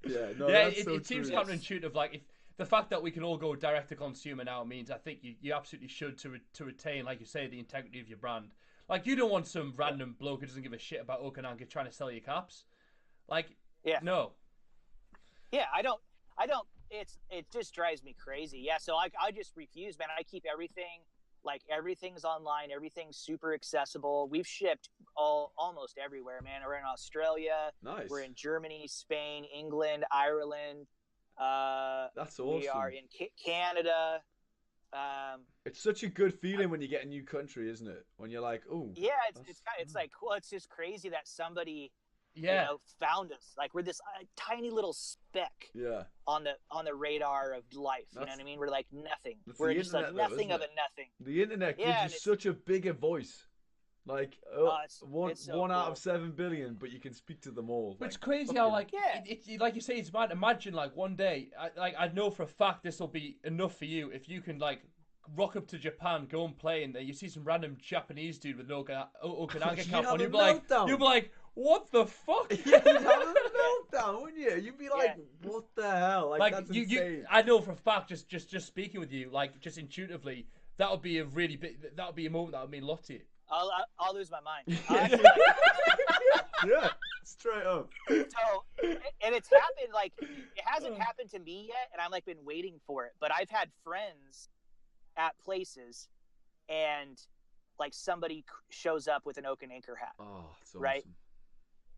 It seems counterintuitive. Like, if the fact that we can all go direct to consumer now means I think you absolutely should to retain, like you say, the integrity of your brand. Like, you don't want some random bloke who doesn't give a shit about Okanagan trying to sell you caps. Like, no. Yeah, I don't. It just drives me crazy. Yeah, so I just refuse, man. I keep everything. Like, everything's online, everything's super accessible. We've shipped almost everywhere, man. We're in Australia. Nice. We're in Germany, Spain, England, Ireland. That's awesome. We are in Canada. It's such a good feeling when you get a new country, isn't it? When you're like, oh. Yeah, it's like cool. It's just crazy that somebody found us. Like, we're this tiny little speck on the radar of life. You know what I mean? We're like nothing. We're just like nothing of a nothing. The internet gives you such a bigger voice. Like, one out of 7 billion, but you can speak to them all. But it's crazy how, like, like you say, it's mad. Imagine, like, one day, I know for a fact this will be enough for you if you can, like, rock up to Japan, go and play, and you see some random Japanese dude with an Okanagan cap on. You'll be like, what the fuck? Yeah, you'd have a meltdown, wouldn't you? You'd be like, what the hell? Like that's insane. I know for a fact, just speaking with you, like, just intuitively, that would be a moment that would mean a lot to you. I'll lose my mind. Yeah, straight up. So, and it's happened, like, it hasn't happened to me yet, and I've, like, been waiting for it. But I've had friends at places, and, like, somebody shows up with an Oak and Anchor hat. Oh, that's awesome. Right?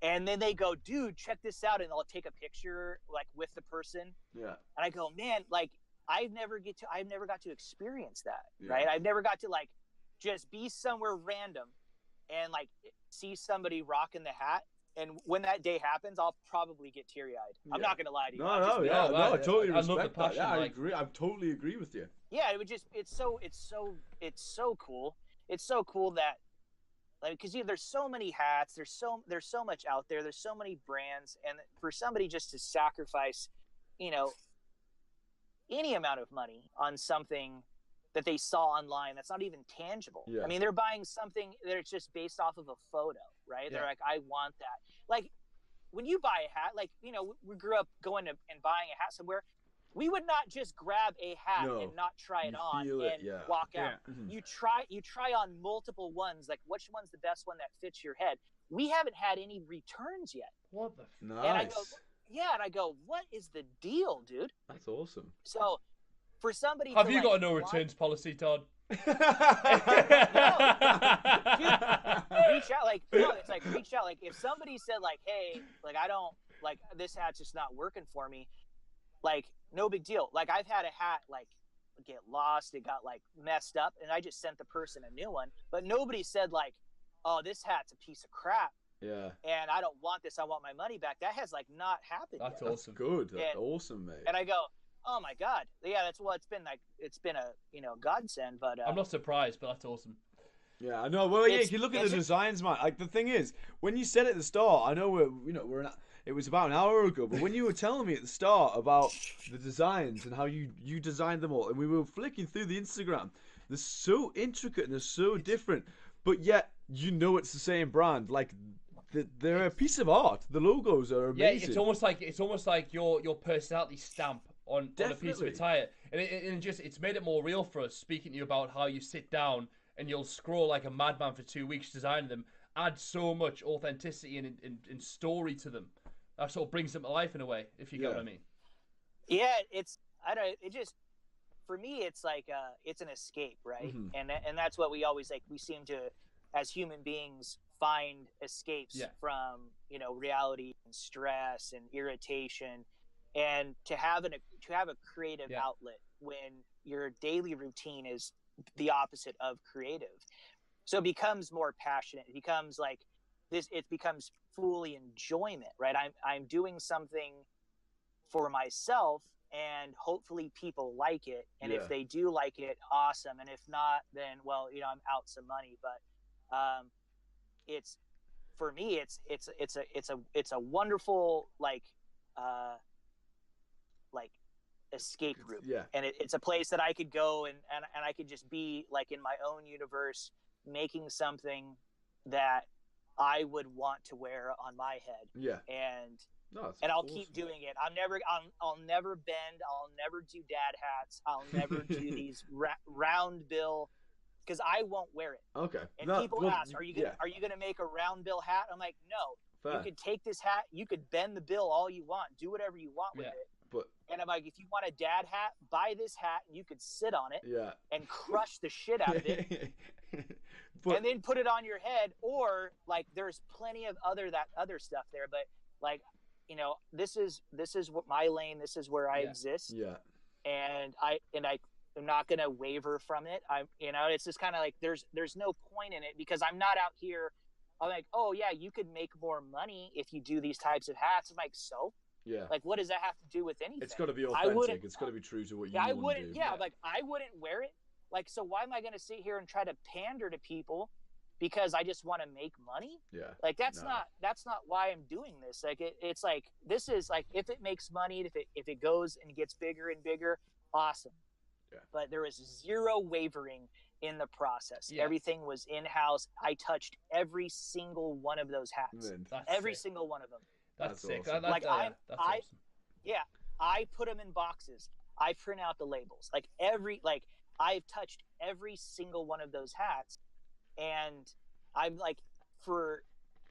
And then they go, dude, check this out. And they'll take a picture, like, with the person. Yeah. And I go, man, like, I've never got to experience that, right? I've never got to, like, just be somewhere random and, like, see somebody rocking the hat. And when that day happens, I'll probably get teary-eyed. I'm not going to lie to you. I totally respect love the passion, that. Yeah, I agree. I totally agree with you. Yeah, it's so cool. It's so cool that, like, because there's so many hats, there's so much out there, there's so many brands, and for somebody just to sacrifice, any amount of money on something that they saw online that's not even tangible. Yeah. I mean, they're buying something that's just based off of a photo, right? Yeah. They're like, I want that. Like, when you buy a hat, like, we grew up going and buying a hat somewhere. We would not just grab a hat and not try it on and walk out. Yeah. Mm-hmm. You try on multiple ones, like, which one's the best one that fits your head. We haven't had any returns yet. What the? Nice. And I go, what is the deal, dude? That's awesome. So, for somebody, have you got a no returns policy, Todd? No, dude, reach out, like, it's like, reach out, like, if somebody said, like, hey, like, I don't, like, this hat's just not working for me, like, no big deal. Like, I've had a hat, like, get lost, it got, like, messed up, and I just sent the person a new one, but nobody said, like, oh, this hat's a piece of crap. Yeah. And I don't want this, I want my money back. That has, like, not happened That's yet. awesome. Good. That's awesome, mate. And I go, oh my God. Yeah, it's been a godsend, but I'm not surprised, but that's awesome. Yeah, I know. Well, if you look at the designs, man, like, the thing is, when you said at the start, I know it was about an hour ago, but when you were telling me at the start about the designs and how you designed them all, and we were flicking through the Instagram, they're so intricate and they're so different, but yet it's the same brand. Like, they're a piece of art. The logos are amazing. Yeah, it's almost like your personality stamp on a piece of attire, and it's made it more real for us. Speaking to you about how you sit down and you'll scroll like a madman for 2 weeks designing them, add so much authenticity and story to them. That sort of brings them to life in a way, if you get what I mean. Yeah, for me, it's like it's an escape, right? Mm-hmm. And that's what we always like. We seem to, as human beings, find escapes from reality and stress and irritation, and to have a creative outlet when your daily routine is the opposite of creative, so it becomes more passionate. It becomes like this. It becomes fully enjoyment, right? I'm doing something for myself, and hopefully people like it. And if they do like it, awesome. And if not, then I'm out some money. But it's, for me, it's a wonderful, like, like escape room. Yeah. And it's a place that I could go and I could just be like in my own universe, making something that I would want to wear on my head. Yeah. And No, I'll awesome. keep doing it. I'll never bend. I'll never do dad hats. I'll never do these round bill, because I won't wear it. Okay. And people ask, are you gonna make a round bill hat? I'm like, no. Fair. You could take this hat, you could bend the bill all you want, do whatever you want with it. But and I'm like, if you want a dad hat, buy this hat and you could sit on it and crush the shit out of it. And then put it on your head. Or like there's plenty of other stuff there, but like, you know, this is what my lane, this is where I exist. Yeah. And I'm not gonna waver from it. It's just kind of like there's no point in it, because I'm not out here. I'm like, oh yeah, you could make more money if you do these types of hats. I'm like, so yeah, like what does that have to do with anything? It's got to be authentic. It's got to be true to what you want to do. Yeah, like I wouldn't wear it. Like, so why am I going to sit here and try to pander to people because I just want to make money? Yeah, like that's not why I'm doing this. Like it's like, this is like, if it makes money, if it goes and gets bigger and bigger, awesome. Yeah. But there was zero wavering in the process. Yeah. Everything was in-house. I touched every single one of those hats. Every single one of them. That's sick. Awesome. Like that's awesome. Yeah, I put them in boxes. I print out the labels. Like I've touched every single one of those hats, and I'm like, for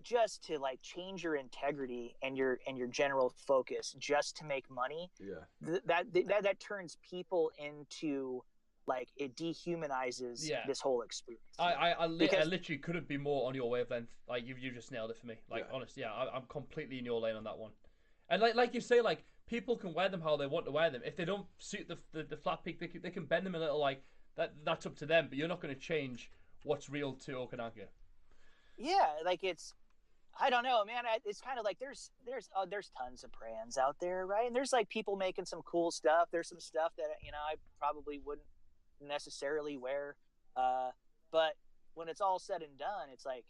just to like change your integrity and your general focus just to make money. Yeah. That turns people into, like, it dehumanizes this whole experience. I literally couldn't be more on your wavelength. Like you just nailed it for me. Like honestly, I'm completely in your lane on that one. And like you say, like people can wear them how they want to wear them. If they don't suit the flat peak, they can bend them a little. Like that's up to them. But you're not going to change what's real to Okanagan. Yeah, like I don't know, man. It's kind of like there's tons of brands out there, right? And there's like people making some cool stuff. There's some stuff that I probably wouldn't necessarily wear, but when it's all said and done, it's like,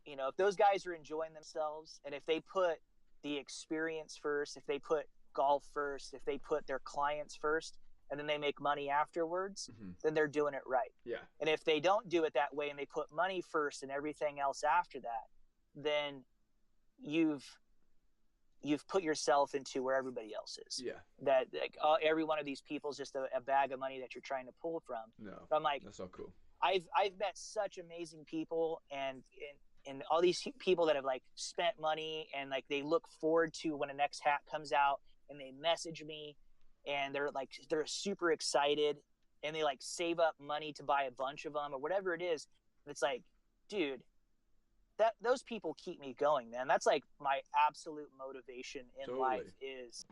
if those guys are enjoying themselves, and if they put the experience first, if they put golf first, if they put their clients first, and then they make money afterwards, then they're doing it right. Yeah. And if they don't do it that way and they put money first and everything else after that, then you've put yourself into where everybody else is. Yeah. That like every one of these people is just a bag of money that you're trying to pull from. No. But I'm like, that's not cool. I've met such amazing people and all these people that have like spent money, and like they look forward to when a next hat comes out, and they message me, and they're super excited, and they like save up money to buy a bunch of them or whatever it is. And it's like, dude, those people keep me going, man. That's like my absolute motivation in life, is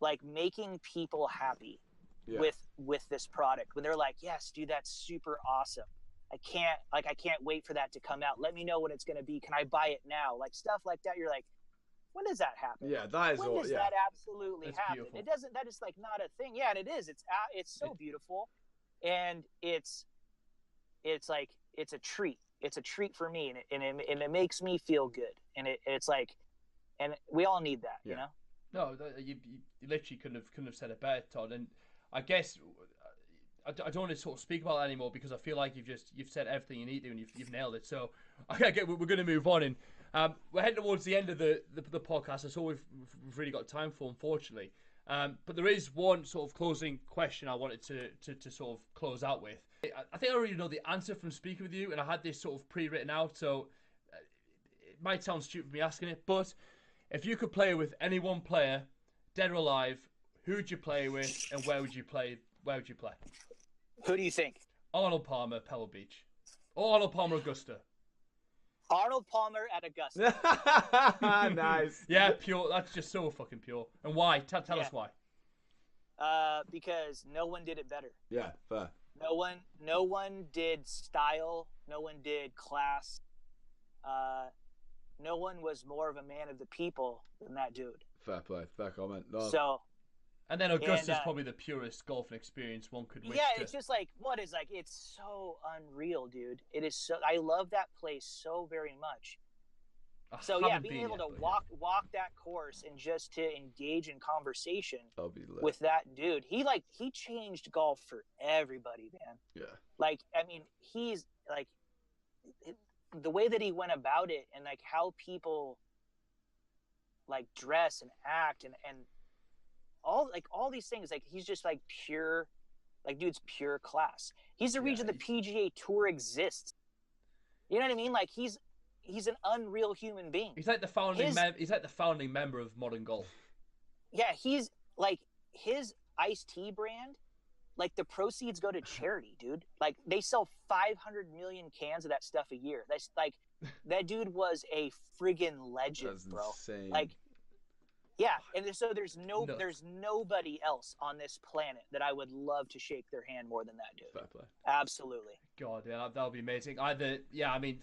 like making people happy with this product. When they're like, yes, dude, that's super awesome. I can't wait for that to come out. Let me know when it's going to be. Can I buy it now? Like stuff like that. You're like, when does that happen? Yeah, that is when does that absolutely happen? Beautiful. It doesn't. That is like not a thing. Yeah, and it is. It's so beautiful, and it's like it's a treat. It's a treat for me, and it makes me feel good, and it's like, and we all need that, you know. No, you literally couldn't have said it better, Todd. And I guess I don't want to sort of speak about that anymore, because I feel like you've said everything you need to, and you've nailed it. So we're going to move on, and we're heading towards the end of the podcast. That's all we've really got time for, unfortunately. But there is one sort of closing question I wanted to sort of close out with. I think I already know the answer from speaking with you, and I had this sort of pre-written out, so it might sound stupid me asking it, but if you could play with any one player, dead or alive, who would you play with, and where would you play? Who do you think? Arnold Palmer, Pebble Beach. Or Arnold Palmer, Augusta. Arnold Palmer at Augusta. Nice. Yeah, pure. That's just so fucking pure. And why? Tell us why. Because no one did it better. Yeah, fair. No one did style. No one did class. No one was more of a man of the people than that dude. Fair play. Fair comment. No. So. And then Augusta's probably the purest golfing experience one could wish. Yeah, it's just like, it's so unreal, dude. It is so. I love that place so very much. So yeah, haven't being been able yet, to but walk that course and just to engage in conversation I'll be lit. with that dude, he changed golf for everybody, man. Yeah. Like, I mean, he's like the way that he went about it, and like how people like dress and act, and all these things. Like, he's just like pure, like, dude's pure class. He's the reason the PGA Tour exists. You know what I mean? Like, he's an unreal human being. he's like the founding he's like the founding member of modern golf. Yeah, he's like, his iced tea brand, like, the proceeds go to charity, dude. Like, they sell 500 million cans of that stuff a year. That's like, that dude was a friggin' legend, That's bro. insane. Like, yeah, and so there's nobody else on this planet that I would love to shake their hand more than that dude. Fair play. Absolutely. God, yeah, that would be amazing. Either, yeah, I mean,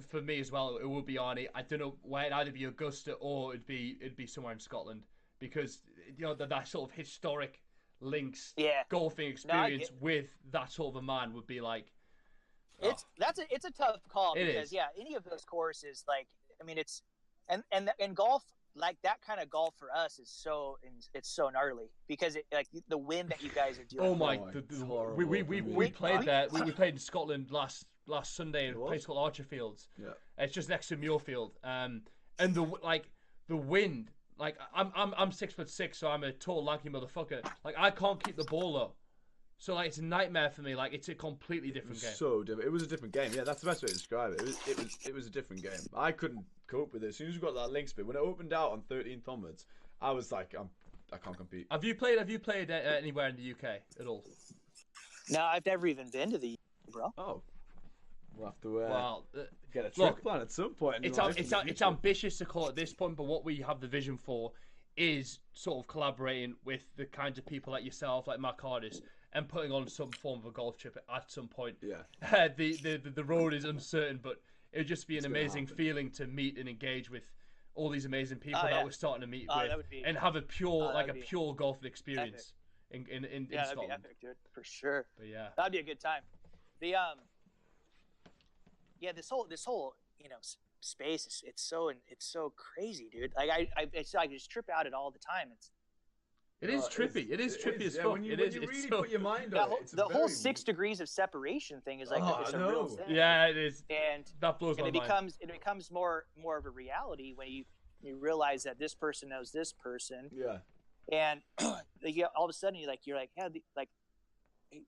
for me as well, it would be Arnie. I don't know where it'd either be Augusta or it'd be somewhere in Scotland, because you know that sort of historic links, golfing experience with that sort of a man would be like. It's a tough call, because is. any of those courses, like, I mean, it's and golf, like, that kind of golf for us is it's so gnarly, because it, like, the wind that you guys are doing. Oh my! We played there. We played in Scotland last Sunday in a place called Archerfields. Yeah, it's just next to Muirfield. And the wind. Like, I'm 6'6", so I'm a tall, lanky motherfucker. Like, I can't keep the ball low. So, like, it's a nightmare for me. Like, it's a completely different game. So different. It was a different game. Yeah, that's the best way to describe it. It was a different game. I couldn't cope with it. As soon as we got that link spin, when it opened out on 13th onwards, I was like, I can't compete. Have you played anywhere in the UK at all? No, I've never even been to the UK, bro. Oh, we'll have to get a trip plan at some point. It's ambitious to call it at this point, but what we have the vision for is sort of collaborating with the kinds of people like yourself, like Mark Hardis, and putting on some form of a golf trip at some point. Yeah. The road is uncertain, but it would just be an amazing feeling to meet and engage with all these amazing people that we're starting to meet with, and have a pure pure golfing experience in Scotland. That'd be epic, dude, for sure. But yeah, that'd be a good time. The this whole space, it's so crazy, dude. Like, I just trip out it all the time. It is trippy. It is trippy as fuck. When you really put your mind on it, the whole 6 degrees of separation thing is like it's a real thing. Yeah, it is. And that blows my mind. It becomes more of a reality when you realize that this person knows this person. Yeah. And all of a sudden you're like, yeah, like,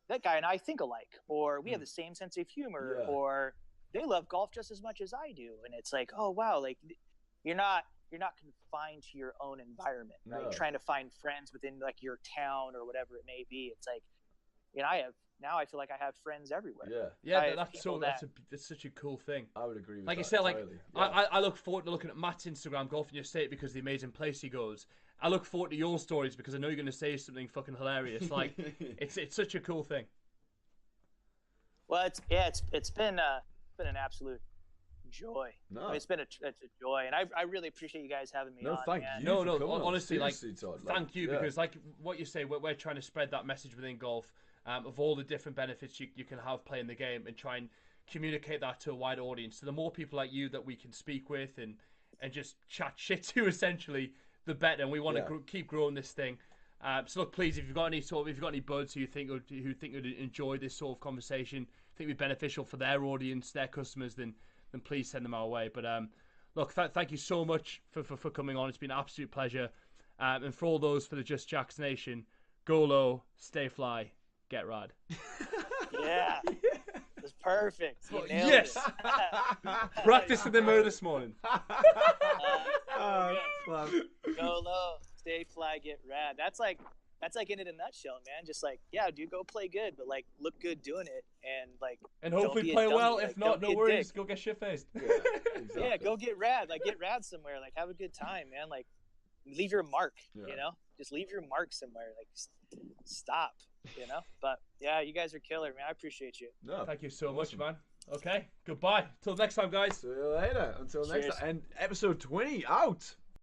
that guy and I think alike, or we have the same sense of humor, or they love golf just as much as I do. And it's like, oh wow, like, you're not confined to your own environment, right? No. Trying to find friends within, like, your town or whatever it may be. It's like, I feel like I have friends everywhere. Yeah, that's such a cool thing. I would agree with like that. You said, like, entirely. I look forward to looking at Matt's Instagram, Golf in Your State, because of the amazing place he goes. I look forward to your stories because I know you're going to say something fucking hilarious. Like, it's such a cool thing. Well, it's been an absolute joy. No. I mean, it's a joy, and I really appreciate you guys having me on. Thank man. you. No, honestly, like, Todd, thank you, because, like what you say, we're trying to spread that message within golf, of all the different benefits you can have playing the game, and try and communicate that to a wider audience. So the more people like you that we can speak with and just chat shit to, essentially, the better. And we want to keep growing this thing. So look, please, if you've got any buds who think would enjoy this sort of conversation, think would be beneficial for their audience, their customers, then please send them our way. But look, thank you so much for coming on. It's been an absolute pleasure. And for all those for the Just Jacks Nation, go low, stay fly, get rad. Yeah. It's perfect. Yes. Practicing the mo this morning. Go low, stay fly, get rad. That's like in a nutshell, man. Just like, yeah, dude, go play good, but like, look good doing it, and hopefully play well. If not, no worries. Go get shit faced. Yeah, go get rad. Like, get rad somewhere. Like, have a good time, man. Like, leave your mark. Just leave your mark somewhere. Like, stop. But yeah, you guys are killer, man. I appreciate you. No, thank you so much, man. Okay, goodbye. Till next time, guys. See you later. Until next time. And episode 20 out.